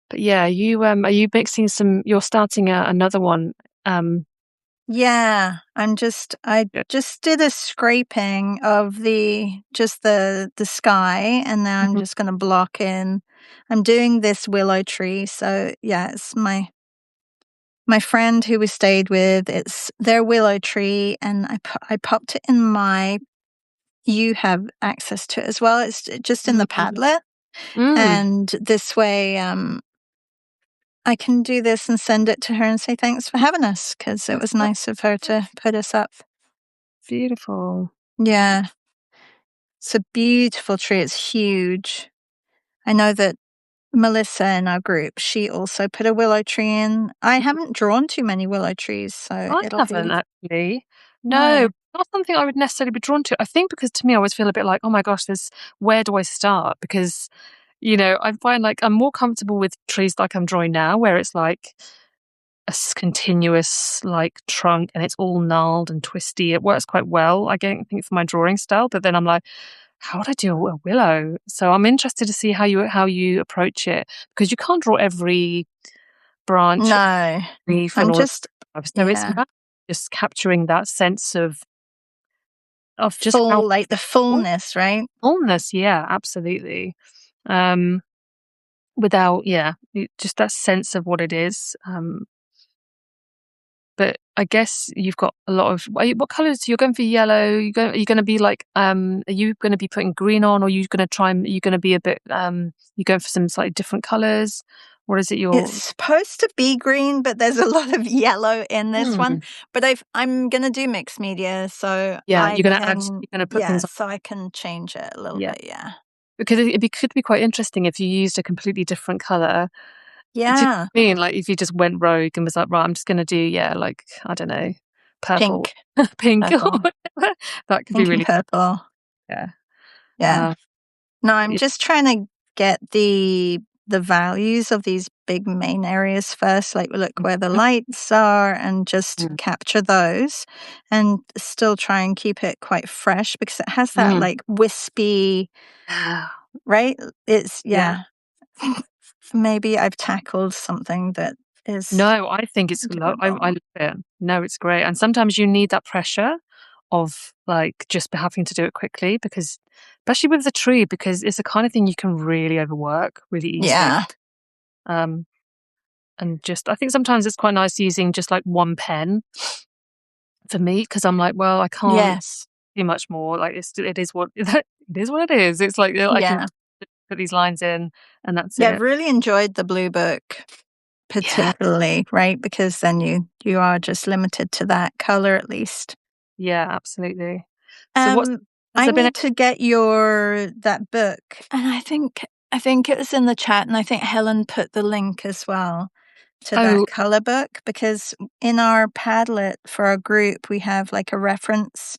but yeah, you are you mixing some? You're starting another one. Um, Yeah, I yeah. just did a scraping of the sky and now I'm Mhm. just gonna block in. I'm doing this willow tree, so yeah, it's my friend who we stayed with, it's their willow tree and I popped it in my you have access to it as well. It's just in the Mm. Padlet, Mm. and this way, I can do this and send it to her and say thanks for having us because it That's was nice of her to put us up. beautiful. Yeah, it's a beautiful tree. It's huge. I know that Melissa in our group, she also put a willow tree in. I haven't drawn too many willow trees, so I it'll haven't be actually. No, no. not something I would necessarily be drawn to. I think because to me, I always feel a bit like, oh my gosh, this. Where do I start? Because I find like I'm more comfortable with trees like I'm drawing now, where it's like continuous like trunk and it's all gnarled and twisty. It works quite well, I think, for my drawing style. But then I'm like, how would I do a willow? So I'm interested to see how you approach it because you can't draw every branch, No. leaf, and I'm all that just stuff. So it's yeah. about just capturing that sense of just how Full like the fullness, right? fullness. Yeah, absolutely. Um, without just that sense of what it is. But I guess you've got a lot of what colors you're going for yellow. Are you going to be like are you going to be putting green on, or are you going to try and are you going to be a bit you going for some slightly different colors? What is it It's you're supposed to be green, but there's a lot of yellow in this one. Hmm. But I'm gonna do mixed media, so Yeah, I can you're going to put yeah, things on. so I can change it a little Yeah, bit, yeah. because could be quite interesting if you used a completely different color. Do you know Yeah, what I mean? Like if you just went rogue and was like, right, I'm just going to do like I don't know, purple, pink, pink, or purple, whatever. That could be pink and really purple. yeah. Yeah. Uh, No, I'm just trying to get the values of these big main areas first, like look where the lights are and just Mm. capture those and still try and keep it quite fresh because it has that Mm. like wispy, Yeah. right? It's, Yeah. yeah. Maybe I've tackled something that is No, I think it's I doable. love it. No, it's great, and sometimes you need that pressure of, like, just having to do it quickly because especially with the tree, because it's the kind of thing you can really overwork really easily. Yeah. Um, and just I think sometimes it's quite nice using just, like, one pen for me because 'cause I'm like, "Well, I can't Yes. do much more." Like, it is what it is what it is. It's like, I can Yeah. put these lines in and that's Yeah, I've it. really enjoyed the blue book Yeah. particularly, right? Because then you are just limited to that color at least. Yeah, absolutely. So what's Um, has I there been a need to get your that book, and I think it was in the chat, and I think Helen put the link as well to that oh, color book because in our Padlet for our group we have like a reference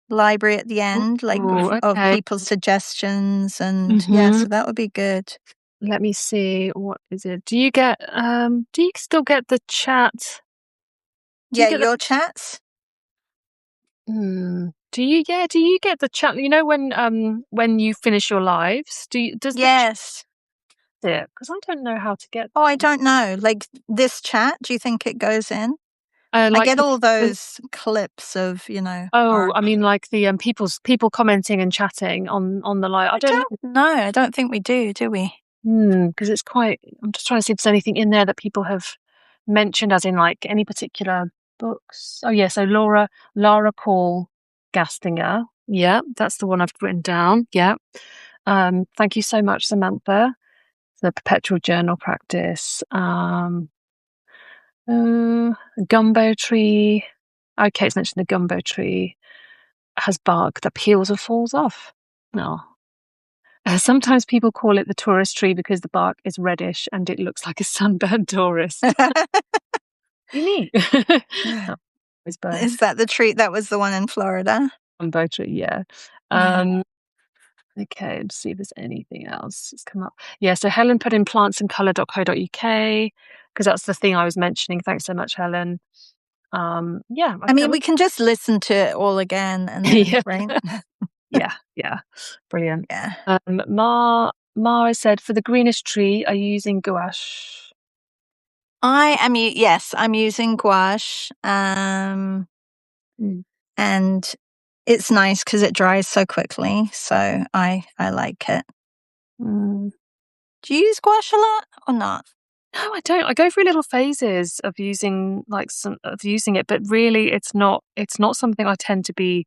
library at the end, like ooh, of okay. people's suggestions, and yeah, Mhm. so that would be good. Let me see, what is it? Do you still get the chat? Do you Yeah, get the your chats. do you get the chat, you know, when you finish your lives, does the chat Yes. it? 'Cause I don't know how to get Oh, I that. don't know. Like this chat, do you think it goes in? I Like get the all the those clips of, oh, our I mean, like the, people commenting and chatting on the live. I I don't know. don't know. I don't think we do we? Because it's quite I'm just trying to see if there's anything in there that people have mentioned, as in, like, any particular books. Oh, yeah, so Lara Call Gastinger. Yeah, that's the one I've written down. Yeah. Thank you so much, Samantha. The perpetual journal practice. Gumbo tree. Okay, it's mentioned the gumbo tree has bark that peels or falls off. No. Sometimes people call it the tourist tree because the bark is reddish and it looks like a sunburned tourist. You neat. Oh, it's both. Is that the treat that was the one in Florida? Gumbo tree, yeah. Um, okay, let's see if there's anything else that's come up. Yeah, so Helen put in plantsandcolour.co.uk because that's the thing I was mentioning. Thanks so much, Helen. Yeah, I I think mean, that was we can just listen to it all again and then, yeah, right? yeah, yeah. Brilliant. Yeah. Mara said, for the greenish tree, are you using gouache? Yes, I'm using gouache. Mm. And it's nice because it dries so quickly. So I like it. Mm. Do you use gouache a lot or not? No, I don't. I go through little phases of using it, but really it's not something I tend to be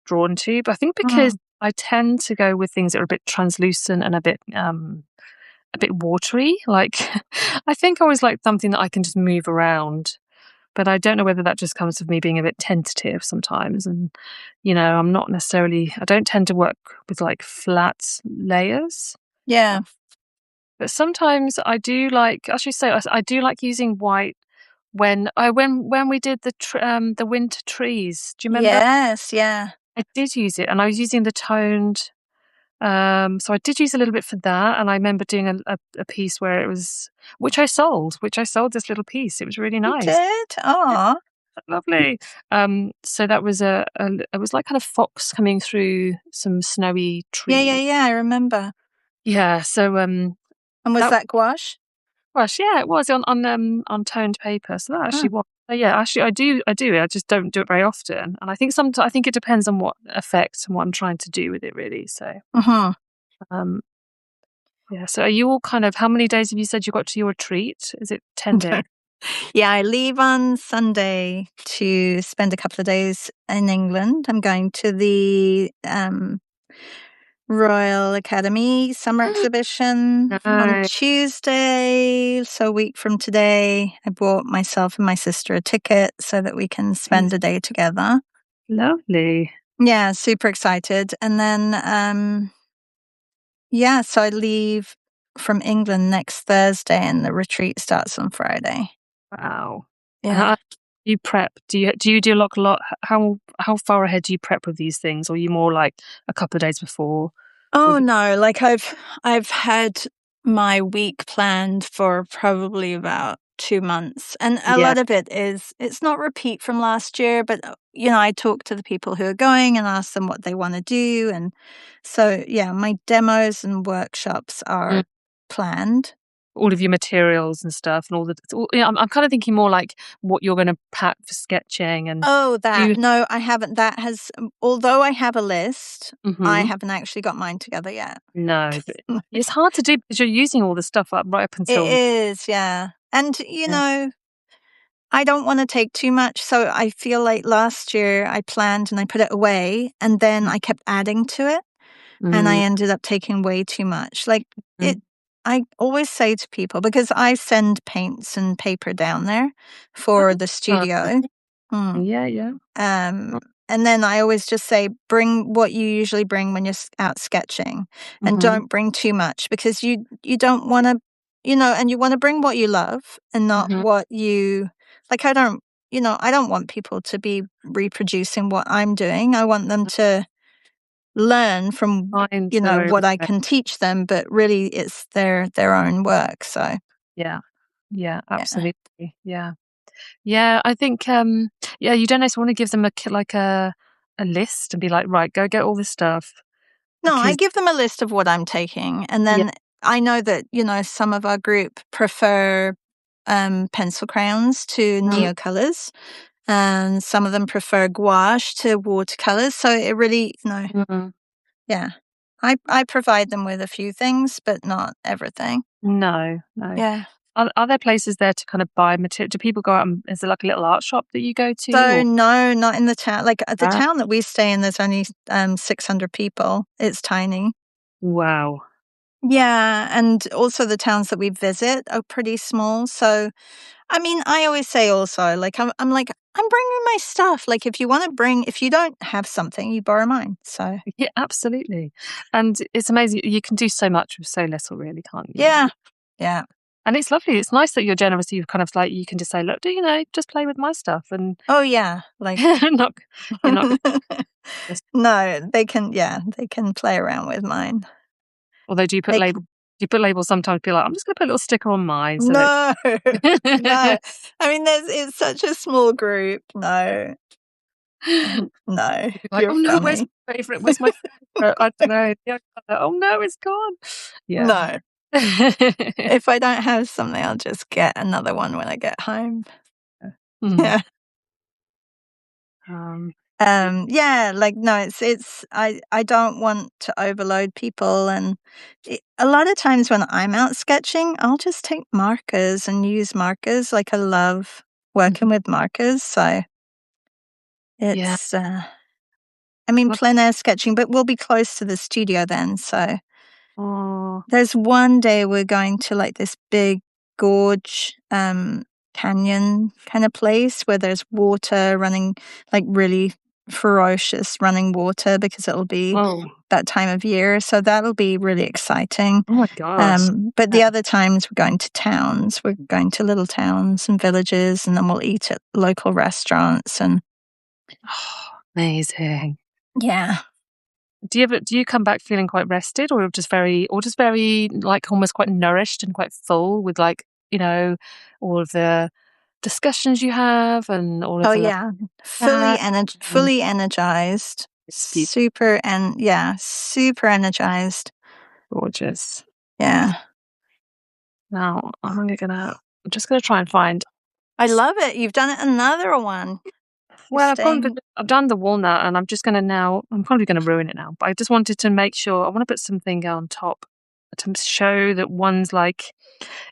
drawn to. But I think because Mm, I tend to go with things that are a bit translucent and a bit watery. Like I think I always like something that I can just move around. But I don't know whether that just comes with me being a bit tentative sometimes. And, I'm not necessarily I don't tend to work with like flat layers. yeah. But sometimes I do like I should say I do like using white when we did the winter trees. Do you remember? Yes, yeah. I did use it, and I was using the toned, so I did use a little bit for that, and I remember doing a piece where it was which I sold this little piece. It was really You nice. did? Yeah, Oh. lovely. So that was it was like kind of fox coming through some snowy Yeah, yeah, trees. yeah, I remember. Yeah, so, And was that that gouache? gosh, yeah, it was on toned paper, so that Oh. actually was so yeah, actually I do, I just don't do it very often, and I think it depends on what effect and what I'm trying to do with it really, so, Mhm. um, yeah, so are you all kind of how many days have you said you got to your retreat? Is it 10 days? Yeah, I leave on Sunday to spend a couple of days in England. I'm going to the, Royal Academy summer exhibition on Nice, Tuesday. So a week from today, I bought myself and my sister a ticket so that we can spend a day together. lovely. Yeah, super excited. And then, yeah, so I leave from England next Thursday and the retreat starts on Friday. Wow. And Yeah. how do you prep? Do you do a lot how far ahead do you prep with these things, or are you more like a couple of days before? Or Oh no, like I've had my week planned for probably about 2 months, and a Yeah. lot of it's not repeat from last year, but, I talk to the people who are going and ask them what they wanna do, and so, yeah, my demos and workshops Mm. are planned. All of your materials and stuff and all the it's all yeah, I'm kinda thinking more like what you're gonna pack for sketching and Oh, do you. that no, I haven't that has although I have a list, I Mhm. haven't actually got mine together yet. No, but it's hard to do because you're using all the stuff up right up It until is, yeah, and, yeah. I don't wanna take too much, so I feel like last year I planned and I put it away, and then I kept adding to it, and I Mm, ended up taking way too much. Like, mm. I always say to people because I send paints and paper down there for the Ah, studio. Mm. yeah, yeah. Um, and then I always just say, bring what you usually bring when you're out sketching, and Mhm, don't bring too much because you don't want to, and you want to bring what you love and not mhm. what you like. I don't want people to be reproducing what I'm doing. I want them to learn from Find their own what I way. can teach them, but really it's their own work. So Yeah. Yeah, yeah. absolutely. Yeah. Yeah, I think, yeah, you don't necessarily wanna give them like a list and be like, "Right, go get all this stuff," No, I because give them a list of what I'm taking, and yeah. then I know that, some of our group prefer, pencil crayons to Mm, neocolors, and some of them prefer gouache to watercolors, so it really mm. yeah. I provide them with a few things, but not everything. No, no. Yeah. Are there places there to kind of buy material? Do people go out and is there like a little art shop that you go to So, or no, not in the town like, the ah, town that we stay in, there's only, 600 people. It's tiny. wow. Yeah, and also the towns that we visit are pretty small, so I mean, I always say also, like, I'm like, "I'm bringing my stuff." Like, if you don't have something, you borrow mine. So, Yeah, absolutely. And it's amazing. You can do so much with so little, really, can't you? yeah. Yeah. And it's lovely. It's nice that you're generous. You kind of like you can just say, "Look, do you know, just play with my stuff," and Oh, yeah. Like not you're not going to. No, they can play around with mine. Although, They can do you put labels sometimes? Be like, I'm just going to put a little sticker on mine so that. No. No. I mean, it's such a small group. No. No. You'd be like, You're "Oh, no, where's funny. my favorite? Where's my favorite?" I don't know. Yeah, oh, no, it's gone. Yeah. No. If I don't have something, I'll just get another one when I get home. Mm, Yeah. um, Yeah, like, no, I don't want to overload people, and a lot of times when I'm out sketching, I'll just take markers and use markers, like, I love working mhm. with markers, so Yeah. it's, I mean, plein air sketching, but we'll be close to the studio then, so Oh, there's one day we're going to, like, this big gorge, canyon kinda place where there's water running, like, really ferocious running water because it'll be oh, that time of year, so that'll be really exciting. oh my gosh. But Yeah. the other times we're going to towns. We're going to little towns and villages, and then we'll eat at local restaurants and Oh, amazing. yeah. Do you come back feeling quite rested or just very, like, almost quite nourished and quite full with, like, all of the discussions you have and all of Oh, the lovely yeah. chat and Fully energized. it's beautiful, Super energized. gorgeous. Yeah. Now I'm just gonna try and find. I love it. You've done it another one. You're Well, staying I've done the walnut, and I'm probably gonna ruin it now, but I just wanted to make sure I wanna put something on top to show that one's like,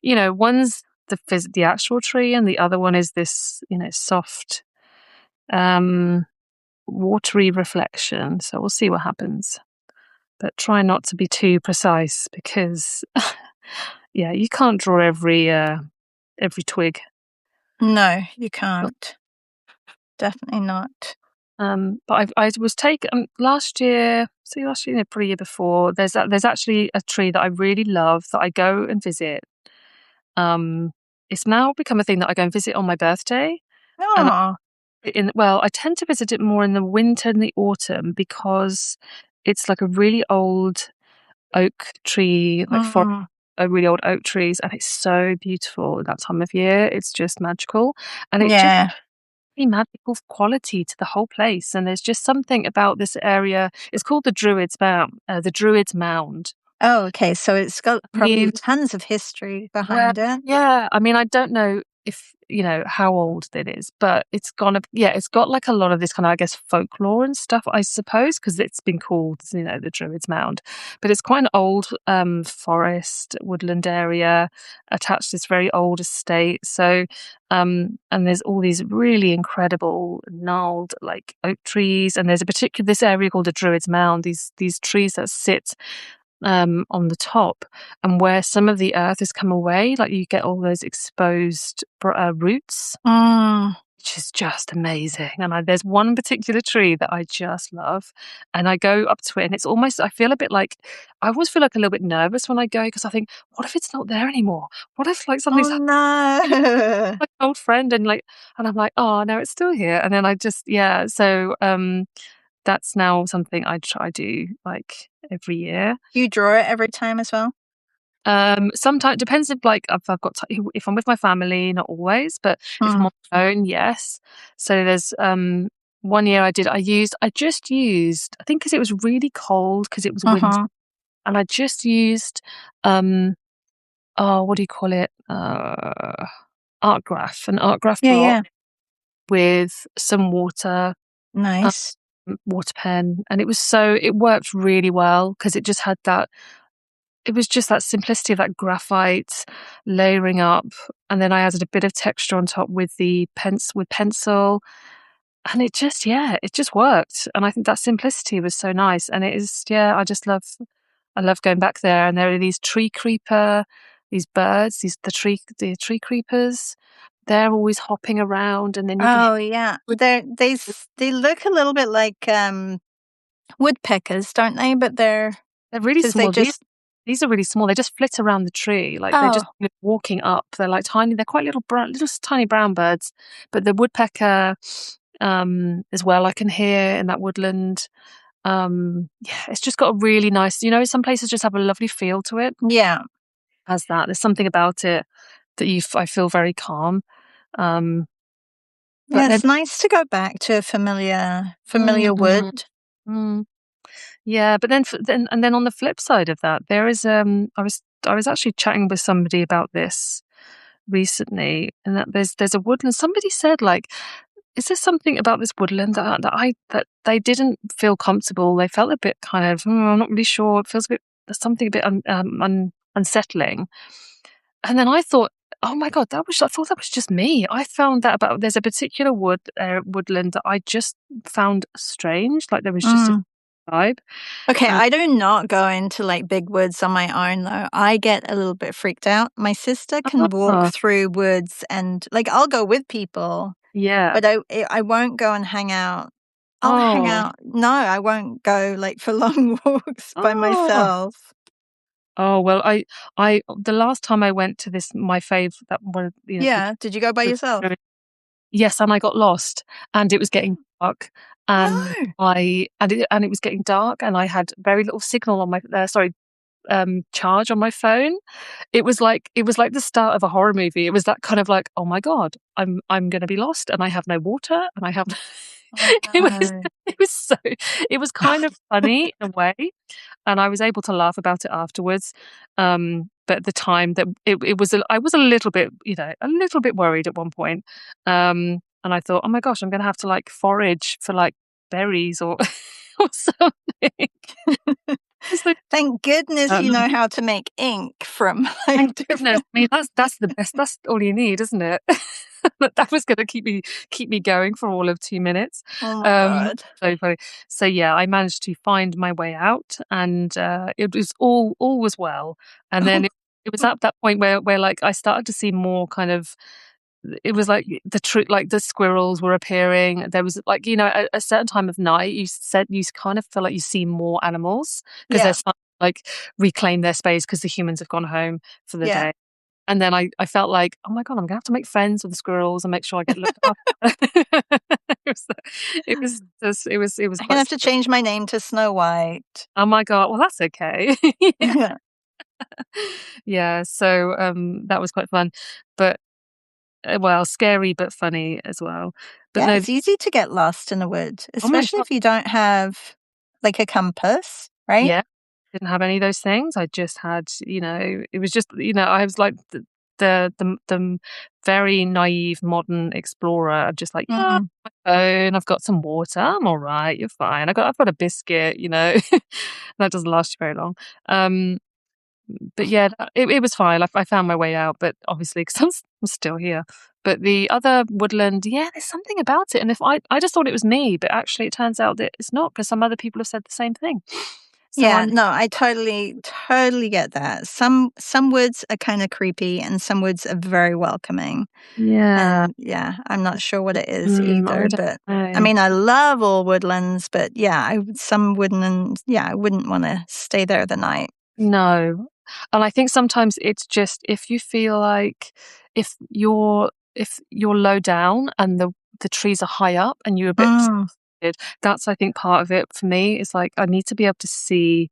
one's the actual tree, and the other one is this, soft, um, watery reflection. So we'll see what happens, but try not to be too precise because, yeah, you can't draw every twig. No, you can't. Definitely not. But I was taken last year. See, last year, probably year before. There's actually a tree that I really love that I go and visit. Um, it's now become a thing that I go and visit on my birthday, and Oh. I tend to visit it more in the winter and the autumn because it's like a really old oak tree, like forest. really old oak trees, and it's so beautiful at that time of year. It's just magical, and it just Yeah. magical quality to the whole place. And there's just something about this area. It's called the Druids Mound. Oh, okay. So it's got I mean, probably tons of history well, behind it. yeah. I mean, I don't know if how old it is, but it's got like a lot of this kind of, I guess, folklore and stuff, I suppose, because it's been called, the Druids Mound. But it's quite an old forest woodland area attached to this very old estate. So, and there's all these really incredible gnarled like oak trees, and there's a particular this area called the Druids Mound. These trees that sit on the top, and where some of the earth has come away, like you get all those exposed roots, Mm. which is just amazing. And there's one particular tree that I just love, and I go up to it, and it's almost, I feel a bit like, I always feel like a little bit nervous when I go, because I think, what if it's not there anymore? What if like Oh something's happened no. to my old friend, and I'm like, oh no, it's still here. And then I just, yeah, so that's now something I try do like every year. You draw it every time as well? Sometimes depends if like if I've got if I'm with my family, not always, but if I'm Mm. on my own, yes. So there's one year I just used, I think, because it was really cold, because it was winter, Uh-huh. and I just used um oh, what do you call it, an art graph Yeah, block yeah. with some um, Nice. water pen, and it worked really well, because it was just that simplicity of that graphite layering up, and then I added a bit of texture on top with the pencil, and it just worked. And I think that simplicity was so nice, and it is, yeah, I love going back there. And there are these birds, the tree creepers. They're always hopping around, and then you can Oh yeah. They look a little bit like woodpeckers, don't they? But they're they're really because they small. just These are really small. They just flit around the tree, like they're just oh walking up. They're like tiny. They're quite little tiny brown birds. But the woodpecker, as well, I can hear in that woodland. Yeah, it's just got a really nice. Some places just have a lovely feel to it. yeah. Has that? There's something about it that I feel very calm. Um, but Yeah, then, it's nice to go back to a familiar mm, wood. mm, yeah, but then on the flip side of that, there is I was actually chatting with somebody about this recently, and that there's a woodland. Somebody said, like, is there something about this woodland that they didn't feel comfortable? They felt a bit kind of, I'm not really sure. It feels a bit, there's something a bit unsettling. And then I thought, oh my god, I thought that was just me. I found that about there's a particular woodland that I just found strange. Like there was just a Mm. vibe. Okay, And I do not go into like big woods on my own though. I get a little bit freaked out. My sister can walk ah, through woods and like I'll go with people, yeah. but I won't go and hang out. I'll hang Oh, out. No, I won't go like for long walks by oh. myself. Oh, well, the last time I went to this, my fave, that one, Yeah, did you go by yourself? yes, and I got lost, and it was getting dark, and No. it was getting dark, and I had very little signal on my, charge on my phone. It was like the start of a horror movie. It was that kind of like, oh my god, I'm gonna be lost, and I have no water, and I have. Oh it was no. it was so it was kind of funny in a way, and I was able to laugh about it afterwards. But at the time that I was a little bit, a little bit worried at one point. And I thought, oh my gosh, I'm gonna have to like forage for like berries or or something. So, Thank goodness you um, know how to make ink from like thank goodness. different. I mean, that's the best. That's all you need, isn't it? That was going to keep me going for all of 2 minutes. Oh my god. So funny. So yeah, I managed to find my way out, and it was all was well. And then it was at that point where like I started to see more kind of. It was like like the squirrels were appearing. There was like, a certain time of night. You said you kind of feel like you see more animals, because they're Yeah, starting to, like, reclaim their space because the humans have gone home for the yeah. day. And then I felt like, "Oh my god, I'm gonna have to make friends with the squirrels and make sure I get looked after." It was it was I'm gonna quite have to change my name to Snow White. oh my god, well, that's okay. Yeah. Yeah, so that was quite fun, but well, scary but funny as well. But Yeah, no, it's easy to get lost in the woods, oh my especially god, if you don't have like a compass, right? yeah, didn't have any of those things. I just had, it was just, I was like the very naive modern explorer. I'm just like, yeah, Mm. my phone. I've got some water. I'm all right. You're fine. I've got a biscuit. That doesn't last you very long. Um, but yeah, it was fine. I found my way out, but obviously, because I'm still here. But the other woodland, yeah, there's something about it. And if I just thought it was me, but actually, it turns out that it's not because some other people have said the same thing. So Yeah, I'm, no, I totally get that. Some woods are kind of creepy and some woods are very welcoming. yeah, And yeah, I'm not sure what it is I either, don't but I know. mean, I love all woodlands, but yeah, some wouldn't, yeah, I wouldn't want to stay there the night. No. And I think sometimes it's just if you feel like if you're low down and the trees are high up and you're a bit Mm, frustrated, that's I think part of it for me. Is like I need to be able to see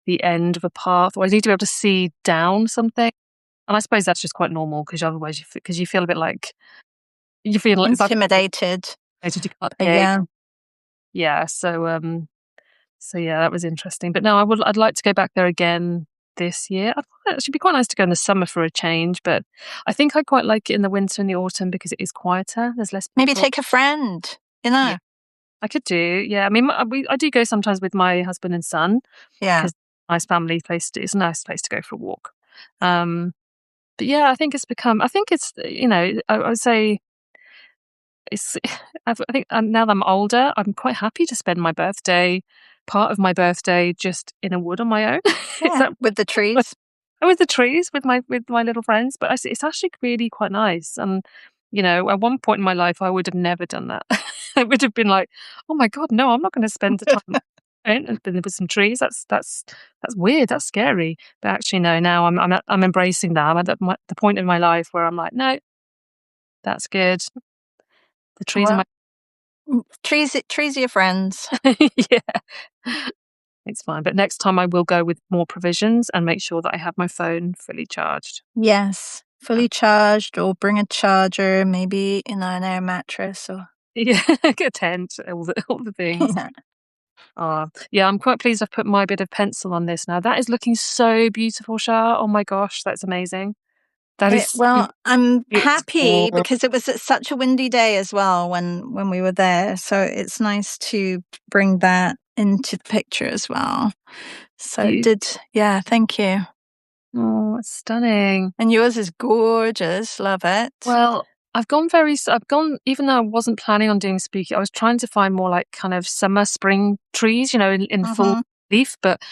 the end of a path, or I need to be able to see down something. And I suppose that's just quite normal because otherwise because you feel a bit like you feel like that's intimidated. you can't see. Yeah. Yeah, so yeah, that was interesting. But no, I'd like to go back there again this year. I thought it should be quite nice to go in the summer for a change, but I think I quite like it in the winter and the autumn because it is quieter. There's less Maybe people. take a friend, Yeah, I could do. Yeah, I mean, I do go sometimes with my husband and son Yeah. because nice family place. It's a nice place to go for a walk. Um, but yeah, I think it's become. I think it's I would say it's. I think now that I'm older, I'm quite happy to spend my birthday, part of my birthday, just in a wood on my own. Is Yeah. that With the trees. with the trees with my little friends? But it's actually really quite nice. And at one point in my life, I would have never done that. I would have been like, "Oh my god, no, I'm not going to spend the time with some trees. That's weird. That's scary." But actually, no. Now I'm embracing that. I'm at the point in my life where I'm like, "No, that's good. The trees are Well, my." trees are your friends. Yeah. It's fine. But next time I will go with more provisions and make sure that I have my phone fully charged. Yes. Yeah. Fully charged or bring a charger, maybe, an air mattress or Yeah, get a tent, all the things. Yeah, I'm quite pleased I've put my bit of pencil on this now. That is looking so beautiful, Shah. Oh my gosh, that's amazing. That is so Well, I'm happy beautiful. because it was such a windy day as well when we were there. So it's nice to bring that into the picture as well. So it Beautiful. did, yeah, thank you. Oh, it's stunning. And yours is gorgeous. Love it. Well, I've gone, even though I wasn't planning on doing spooky, I was trying to find more like kind of summer, spring trees, in full Hmm. leaf, but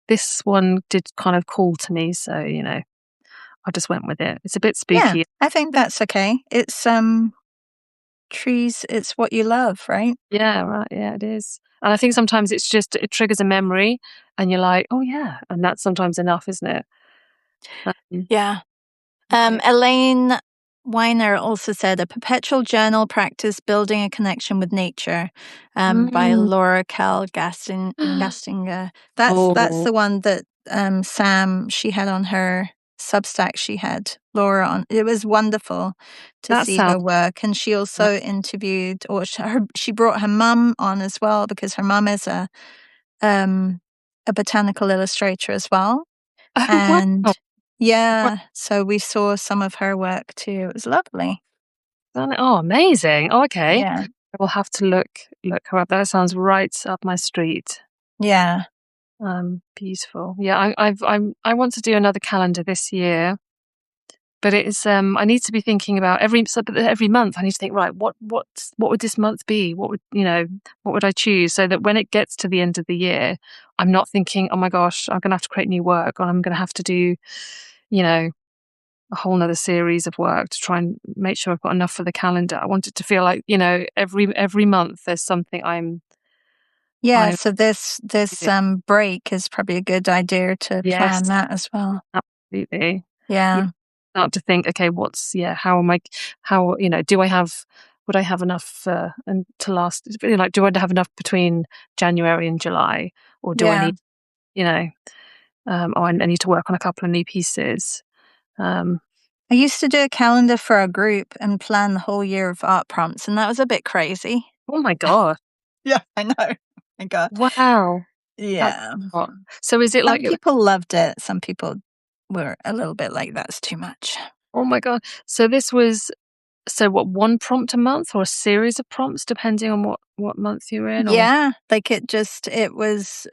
this one did kind of call to me. So, I just went with it. It's a bit Yeah, spooky. I think that's okay. It's trees, it's what you love, right? Yeah, right. Yeah, it is. And I think sometimes it triggers a memory and you're like, oh, yeah. And that's sometimes enough, isn't it? Um, Yeah. okay. Elaine Weiner also said a perpetual journal practice building a connection with nature by Mm. Laura Gastinger. That's Oh, the one that Sam she had on her Substack. She had Laura on. It was wonderful to that see sounds her work, and she nice. also interviewed or she brought her mum on as well because her mum is um, a botanical illustrator as well. Oh, wow. And Wow. yeah, so we saw some of her work too. It was lovely. Oh, amazing. Oh, okay. Yeah. I will have to look her up. That sounds right up my street. Yeah. Beautiful. Yeah, I want to do another calendar this year. But it's I need to be thinking about every month I need to think, right, what would this month be? What would I choose? So that when it gets to the end of the year, I'm not thinking, oh my gosh, I'm gonna have to create new work, or I'm gonna have to do, you know, a whole nother series of work to try and make sure I've got enough for the calendar. I want it to feel like, every month there's something Yeah, I'm so this doing. break is probably a good idea to plan Yes, that as well. absolutely. Yeah, Yeah. start to think, okay, how am I, would I have enough and to last? It's really like, do I have enough between January and July, or do I Yeah. need, you know? oh, I need to work on a couple of new pieces. Um, I used to do a calendar for a group and plan the whole year of art prompts, and that was a bit crazy. oh my god! Yeah, I know. My God. Wow, that's Yeah. a lot. So is it Some like? people loved it. Some people were a little bit like, "That's too much." Oh my god! So this was so what? One prompt a month or a series of prompts, depending on what month you're in, or Yeah, like it was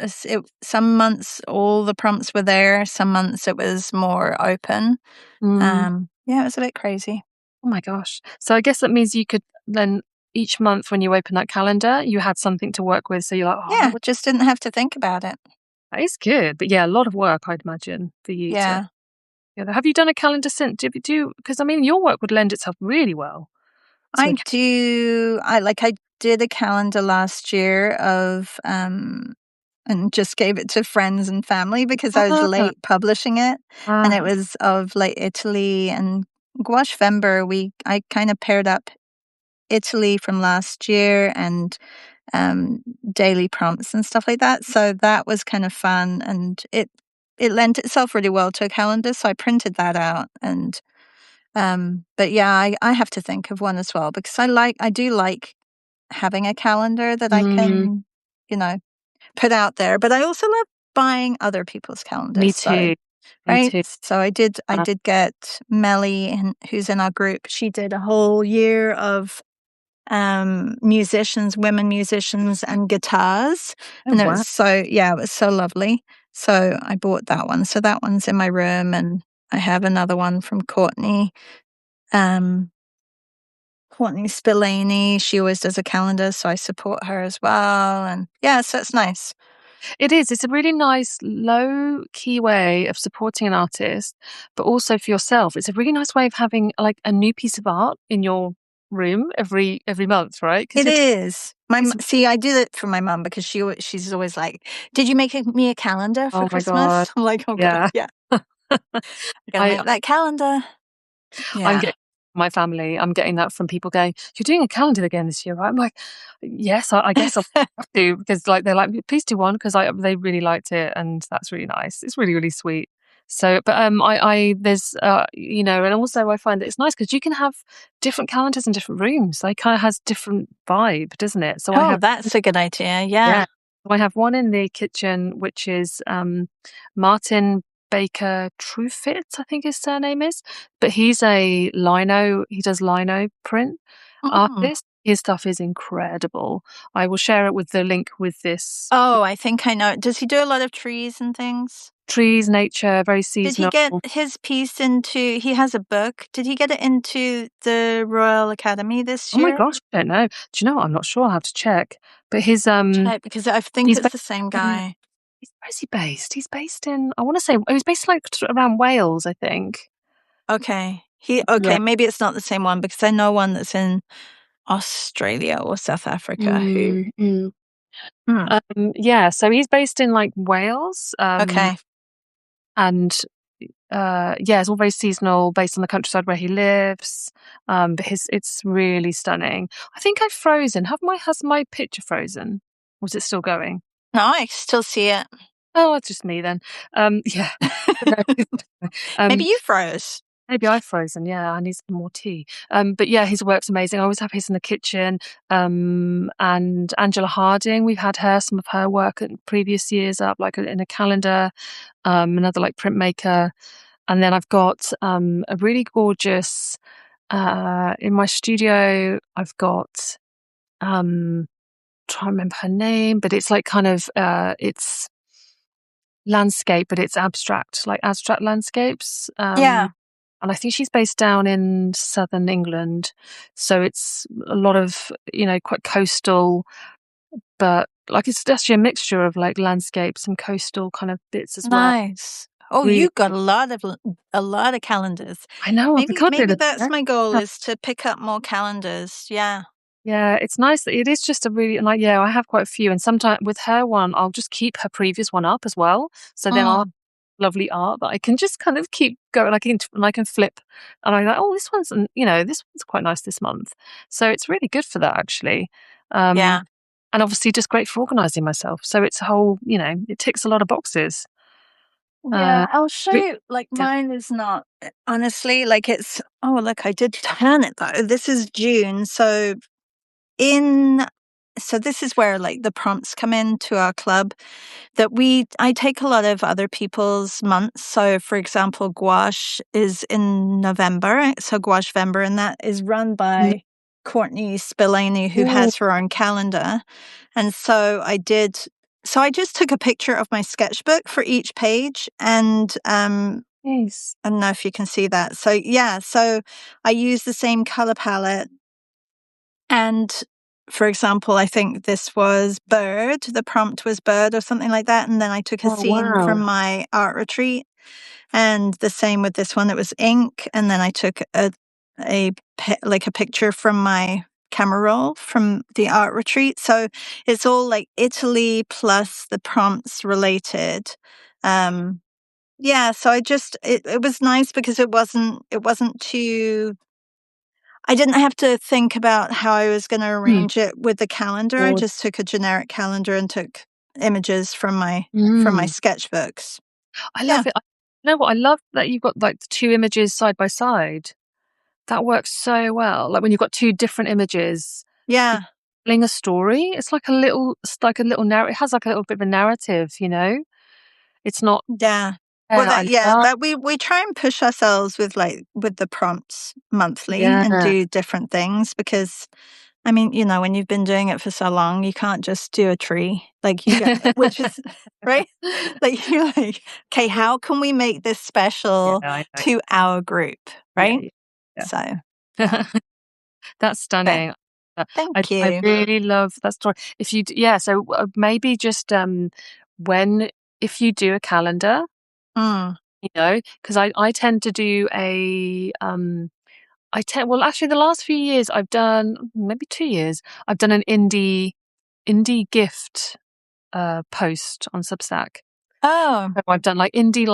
some months all the prompts were there, some months it was more open. mm, Yeah, it was a bit crazy. oh my gosh! So I guess that means you could then each month when you open that calendar, you had something to work with. So you're like, oh, Yeah, just didn't have to think about it. that is good. But yeah, a lot of work, I'd imagine, for you to. Yeah. Yeah, have you done a calendar since? Do because I mean your work would lend itself really well to a I did a calendar last year of, and just gave it to friends and family because I was ah, late publishing it, and it ah, was of, like, Italy and gouache Vember. I kinda paired up Italy from last year and, um, daily prompts and stuff like that, so that was kind of fun, and it lent itself really well to a calendar, so I printed that out and, but yeah, I have to think of one as well because I do like having a calendar that I mm, can, you know, put out there, but I also love buying other people's me calendars, so too, me right? too. So I did get Melly and who's in our group, she did a whole year of musicians, women musicians and guitars. Oh And it was wow! yeah, it was so lovely. So I bought that one. So that one's in my room and I have another one from um, Courtney Spillane. She always does a calendar, so I support her as well. And yeah, so it's nice. It is. It's a really nice low key way of supporting an artist, but also for yourself. It's a really nice way of having like a new piece of art in your room every month, right? Because It is. it's See, I did it for my mum because she's always like, "Did you make me a calendar for oh my god, Christmas?" I'm like, "Oh god, yeah. yeah, I gotta I make that calendar." I'm Yeah. getting my family. I'm getting that from people going, "You're doing a calendar again this year, right?" I'm like, "Yes, I guess I'll have to," because like they're like, "Please do one," because they really liked it, and that's really nice. It's really really sweet. So, but I there's and also I find that it's nice because you can have different calendars in different rooms. Like, kind of has different vibe, doesn't it? So I Oh, have that's a good idea. yeah. Yeah. So I have one in the kitchen, which is Martin Baker Truefit, I think his surname is. But he does lino print Mm. artist. His stuff is incredible. I will share it with the link with this Oh, I think I know. Does he do a lot of trees and things? trees, nature, very Did he seasonal. get his piece into he has a book. Did he get it into the Royal Academy this Oh my year? gosh, I don't know. Do you know what? I'm not sure. I'll have to check. But Check because I think he's it's ba- the same yeah, guy. where is he based? He's based in I want to say he's based like around Wales, I think. Okay. Yeah. Maybe it's not the same one because I know one that's in Australia or South Africa who Mm, mm. Hmm, Yeah, so he's based in like Wales, okay. and yeah, it's all very seasonal, based on the countryside where he lives. But it's really stunning. I think I've frozen. Has my picture frozen? Or is it still going? No, I still see it. Oh, it's just me then. Yeah. Maybe um, you froze. Maybe I've frozen, yeah, I need some more tea. But yeah, his work's amazing. I always have his in the kitchen. And Angela Harding, we've had some of her work in previous years up, like in a calendar, another like printmaker. And then I've got a really gorgeous, in my studio, I've got, trying to remember her name, but it's like kind of, it's landscape, but it's abstract, like abstract landscapes. Yeah. And I think she's based down in southern England. So it's a lot of, quite coastal, but like it's actually a mixture of like landscapes and coastal kind of bits as well. Nice. Oh, Really, you got a lot of calendars. I know I've become doing Maybe it. that's my goal is to pick up more calendars. Yeah. Yeah, it's nice that it is just a really like yeah, I have quite a few, and sometimes with her one, I'll just keep her previous one up as well. So then I'll have Mm, lovely art that I can just kind of keep going. And I can flip, and I'm like, oh, this one's quite nice this month. So it's really good for that actually, um, yeah. and obviously just great for organising myself. So it's a whole, it ticks a lot of boxes. Uh, Yeah, I'll show we- you. Like mine is not honestly like it's. Oh, look, I did turn it though. This is June, so in. So this is where like the prompts come in to our club. I take a lot of other people's months. So, for example, gouache is in November, so gouache Vember, and that is run by Courtney Spillane, who Ooh, has her own calendar. And so I just took a picture of my sketchbook for each page, and nice. I don't know if you can see that. So yeah, so I use the same color palette and for example, I think this was bird. The prompt was bird or something like that. And then I took a Oh, scene from wow. my art retreat. And the same with this one. It was ink. And then I took like a picture from my camera roll from the art retreat. So it's all like Italy plus the prompts related. Um, yeah. So it was nice because it wasn't too I didn't have to think about how I was going to Mm. arrange it with the calendar. I Lord. just took a generic calendar and took images from my Mm. sketchbooks. I Yeah. love it. You know what? I love that you've got like the two images side by side. That works so well. Like when you've got two different images, you're Yeah. telling a story. It's like a little narrative. It has like a little bit of a narrative, you know? It's not, Yeah. Well, yeah, I love, that we try and push ourselves with the prompts monthly and yeah. do different things because I mean, when you've been doing it for so long, you can't just do a tree. Like you get, which is right. Like you're like, okay, how can we make this Yeah, special I know. to our group, Yeah, right? yeah. So yeah, Yeah. That's but stunning. thank I you. really love that story. If you, yeah, so maybe just when if you do a calendar, Mm. because I tend to do well actually the last few years I've done maybe 2 years I've done an indie gift post on Substack. Oh, So I've done like indie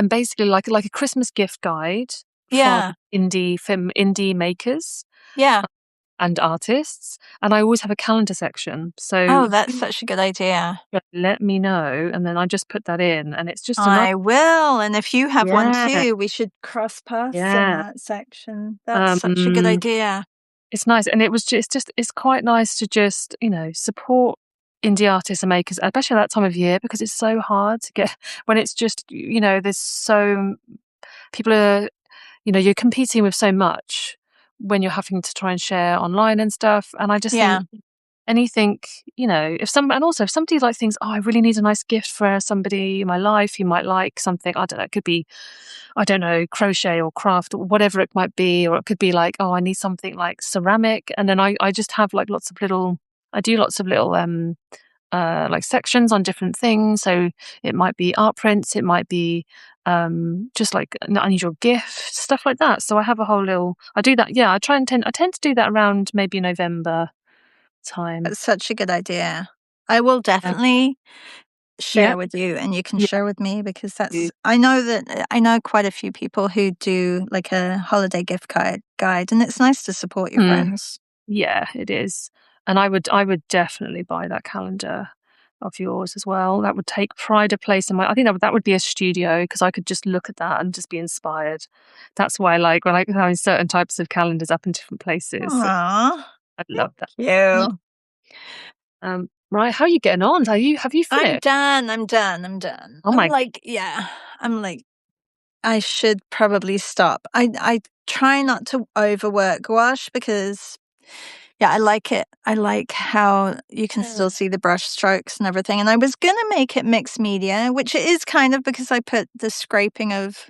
basically like a Christmas gift guide from yeah, indie makers yeah. and artists, and I always have a calendar section. So Oh, that's such a good idea. let me know, and then I just put that in, and it's just another. I will. And if you have one Yeah, too, we should cross paths in yeah. that section. That's such a good Um, idea. it's nice, and it's quite nice to just support indie artists and makers, especially at that time of year, because it's so hard to get when it's just there's so people are you're competing with so much when you're having to try and share online and stuff, and I just think Yeah, anything, and also if somebody like thinks, oh, I really need a nice gift for somebody in my life who might like something, I don't know, it could be, I don't know, crochet or craft or whatever it might be, or it could be like, oh, I need something like ceramic. And then I just have like I do lots of little, like sections on different things. So it might be art prints, it might be just like an unusual gift, stuff like that. So I have a whole little, I do that. Yeah, I tend to do that around maybe November time. that's such a good idea. I will Yeah. definitely Yeah. share with you and you can Yeah. share with me because I know quite a few people who do like a holiday gift guide and it's nice to support your Mm, friends. yeah, it is. And I would definitely buy that calendar of yours as well. That would take pride of place in my, I think that would be a studio because I could just look at that and just be inspired. That's why I like having certain types of calendars up in different places. So Aw, I thank love that. Mm. you. Right, how are you getting on? Have you I'm finished? done. I'm done. I'm done. Oh my, I'm like, I should probably stop. I try not to overwork gouache because, yeah, I like it. I like how you can yeah. still see the brush strokes and everything. And I was going to make it mixed media, which it is kind of because I put the scraping of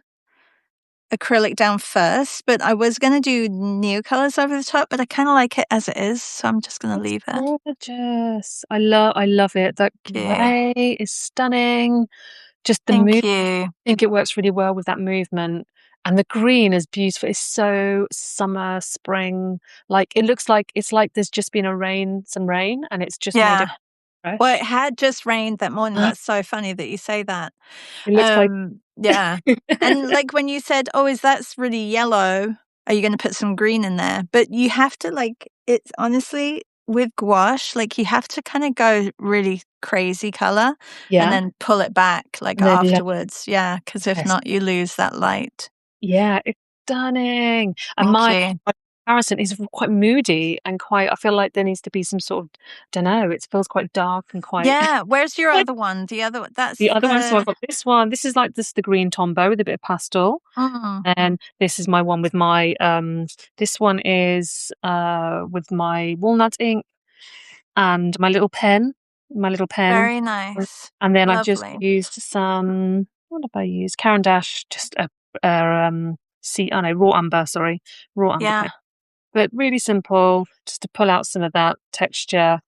acrylic down first, but I was going to do new colors over the top, but I kind of like it as it is. So I'm just going to It's leave it. gorgeous. I love it. That Okay. grey is stunning. Just the Thank move. you. I think it works really well with that movement. And the green is beautiful. It's so summer, spring. Like it looks like it's like there's just been some rain, and it's just made it Yeah. Well, it fresh. had just rained that morning. Mm. That's so funny that you say that. It looks like Yeah. And like when you said, "Oh, is that's really yellow? Are you going to put some green in there?" But you have to like it's honestly with gouache, like you have to kind of go really crazy color and Yeah. then pull it back like And then afterwards. Yeah, because if yes. not, you lose that light. Yeah, it's stunning. And Thank my you. comparison is quite moody and quite, I feel like there needs to be some sort of, don't know, it feels quite dark and quite Yeah, where's your other one? The other one, the that's other one. So I've the got this one. This is like this the green Tombow with a bit of pastel. mm, And this is my one with my this one is with my walnut ink and my little pen. very nice. And then I've just Lovely. used some, what have I used? Caran d'Ache, just oh no, raw umber, sorry, raw umber Yeah. pen. But really simple, just to pull out some of that texture.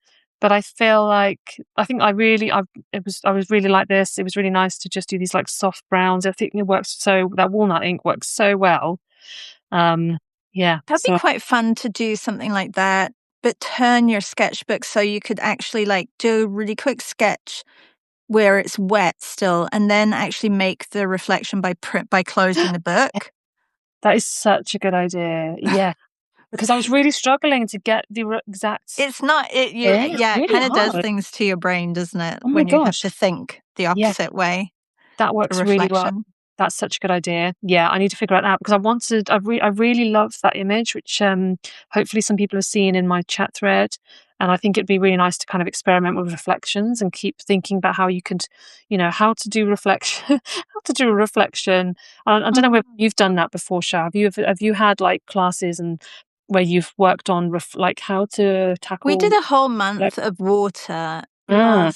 But I feel like I was really like this. It was really nice to just do these like soft browns. I think it works so that walnut ink works so well. Um, yeah. That'd be So quite fun to do something like that, but turn your sketchbook so you could actually like do a really quick sketch where it's wet still, and then actually make the reflection by closing the book. that is such a good idea. Yeah, because I was really struggling to get the exact It's not it you thing. It's yeah, it really kind of does hard. things to your brain, doesn't it, Oh my when you have gosh. to think the Yeah, opposite way, that the works really well. reflection. That's such a good idea. Yeah, I need to figure it out because I really love that image, which hopefully some people have seen in my chat thread. And I think it'd be really nice to kind of experiment with reflections and keep thinking about how you could, how to do reflection, how to do a reflection. I don't know whether Mm. you've done that before, Shah. Have you had like classes and where you've worked on like how to We did tackle a whole like month of water ah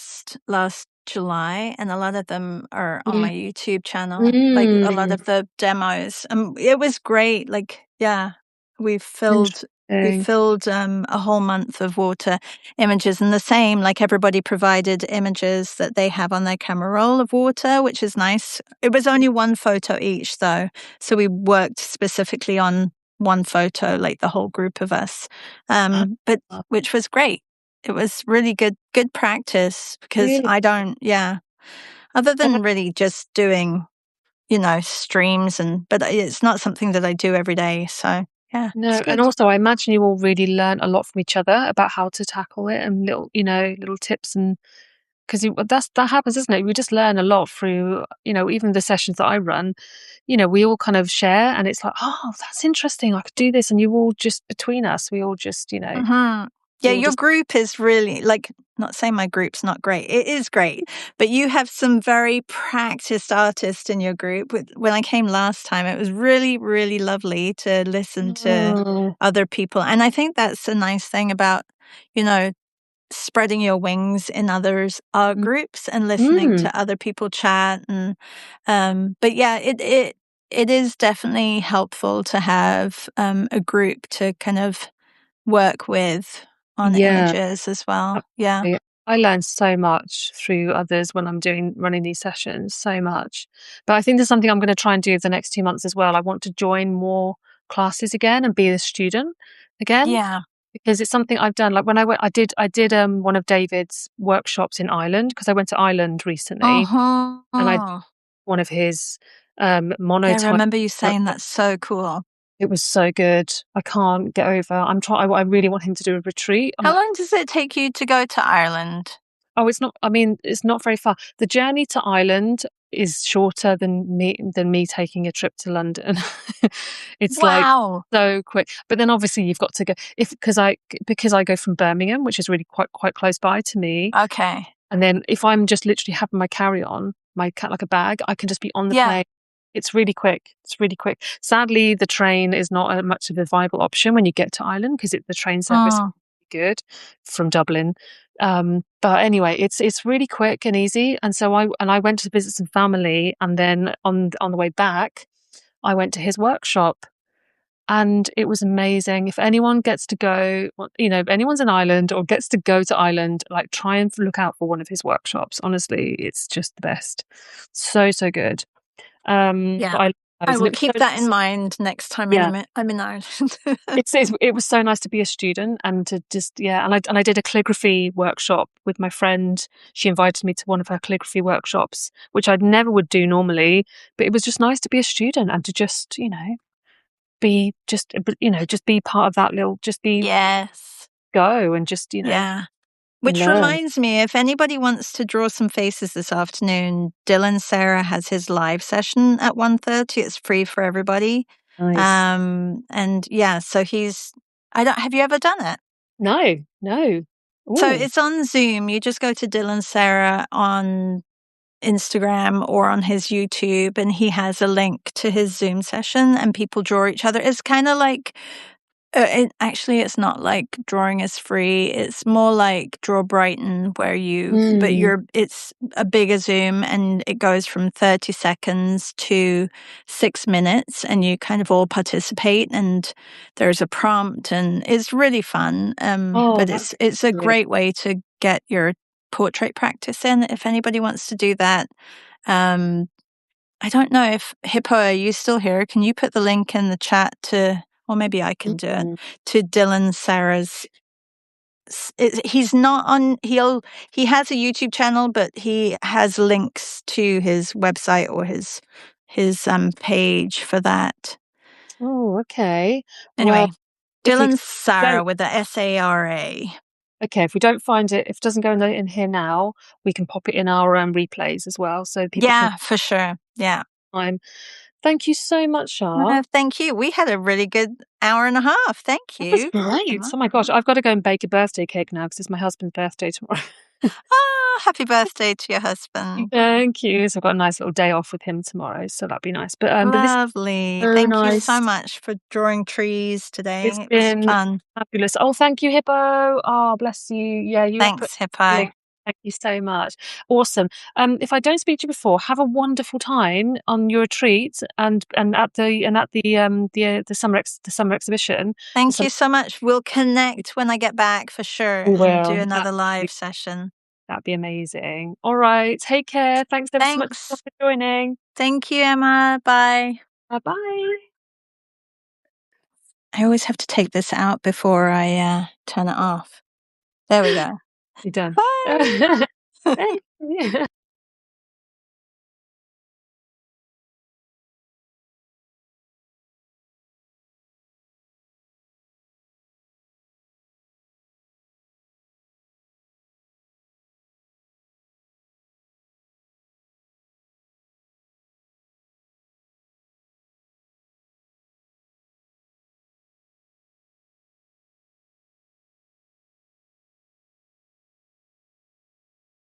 last July, and a lot of them are on mm, my YouTube channel, like a lot mm, of the demos. It was great. Like, yeah, we interesting. filled a whole month of water images, and the same, like everybody provided images that they have on their camera roll of water, which is nice. It was only one photo each, though, so we worked specifically on one photo, like the whole group of us. But Ah, which was great. It was really good practice because really? I don't yeah, other And than really just doing, streams but it's not something that I do every day, so yeah, it's no, and good. also I imagine you all really learn a lot from each other about how to tackle it and little, little tips and because that happens, isn't it? We just learn a lot through, even the sessions that I run, we all kind of share and it's like, oh, that's interesting. I could do this. And you all just between us, we all just, Mhm. Yeah, we all your just, group is really like, not saying my group's not great. It is great, but you have some very practiced artists in your group. When I came last time, it was really, really lovely to listen to oh, other people, and I think that's a nice thing about, you know, spreading your wings in others mm, groups and listening mm, to other people chat and but yeah, it is definitely helpful to have a group to kind of work with on yeah. images as well. Yeah. Absolutely. I learn so much through others when I'm running these sessions, so much. But I think there's something I'm going to try and do the next 2 months as well. I want to join more classes again and be a student again Yeah. because it's something I've done. Like when I went, I did one of David's workshops in Ireland because I went to Ireland recently and I did Uh-huh. one of his Yeah, I monotype remember you saying workshops. that's so cool. It was so good. I can't get over. I really want him to do a retreat. I'm How like, long does it take you to go to Ireland? oh, it's not. I mean, it's not very far. The journey to Ireland is shorter than me taking a trip to London. It's like Wow. so quick. But then obviously you've got to go if because I go from Birmingham, which is really quite close by to me. Okay. And then if I'm just literally having my carry on, my cat like a bag, I can just be on the Yeah. plane. It's really quick. It's really quick. Sadly, the train is not much of a viable option when you get to Ireland because the train service is Mm. good from Dublin. But anyway, it's really quick and easy. And so I went to visit some family, and then on the way back, I went to his workshop, and it was amazing. If anyone gets to go, if anyone's in Ireland or gets to go to Ireland, like try and look out for one of his workshops. Honestly, it's just the best. So so good. Yeah. But I love I those, and will it was so keep that in nice. mind next time Yeah, I'm in Ireland. it was so nice to be a student and to just and I did a calligraphy workshop with my friend. She invited me to one of her calligraphy workshops, which I'd never would do normally, but it was just nice to be a student and to just be just be part of that little just be Yes. go and just, Yeah. Which learn. reminds me, if anybody wants to draw some faces this afternoon, Dylan Sarah has his live session at 1:30. It's free for everybody. Nice. And yeah, so I don't, have you ever done it? No, no. So Oh. it's on Zoom. You just go to Dylan Sarah on Instagram or on his YouTube, and he has a link to his Zoom session, and people draw each other. It's kind of like actually, it's not like drawing is free. It's more like Draw Brighton, where Mm. it's a bigger Zoom and it goes from 30 seconds to 6 minutes, and you kind of all participate, and there's a prompt, and it's really fun. Oh, But that it's a sounds really. great way to get your portrait practice in if anybody wants to do that. Um, I don't know if Hippo, are you still here? Can you put the link in the chat to, or maybe I can do it, Mm. to Dylan Sarah's. He's not on. He has a YouTube channel, but he has links to his website or his page for that. Oh, okay. Well, Anyway, if we Dylan Sarah don't, with the SARA. okay, if we don't find it, if it doesn't go in here now, we can pop it in our replays as well, so people can Yeah, for sure. Yeah. time. Thank you so much, Char. Thank you. We had a really good hour and a half. Thank That was you. great. Oh my gosh, I've got to go and bake a birthday cake now because it's my husband's birthday tomorrow. Ah, happy birthday to your husband. Thank you. So I've got a nice little day off with him tomorrow, so that'd be nice. But this is Lovely. so Thank you so nice. much for drawing trees today. It's It was been fun. fabulous. Oh, thank you, Hippo. Oh, bless you. Yeah, you have put Thanks, the Hippo. link. Thank you so much. Awesome. If I don't speak to you before, have a wonderful time on your retreat and at the summer exhibition. The Thank summer you so much. We'll connect when I get back for sure we and do will. another live session. That'd be amazing. All right. Take care. Thanks ever so much for Thanks. joining. Thank you, Emma. Bye. Bye bye. I always have to take this out before I turn it off. There we go. You're done. Bye. Thanks. Yeah.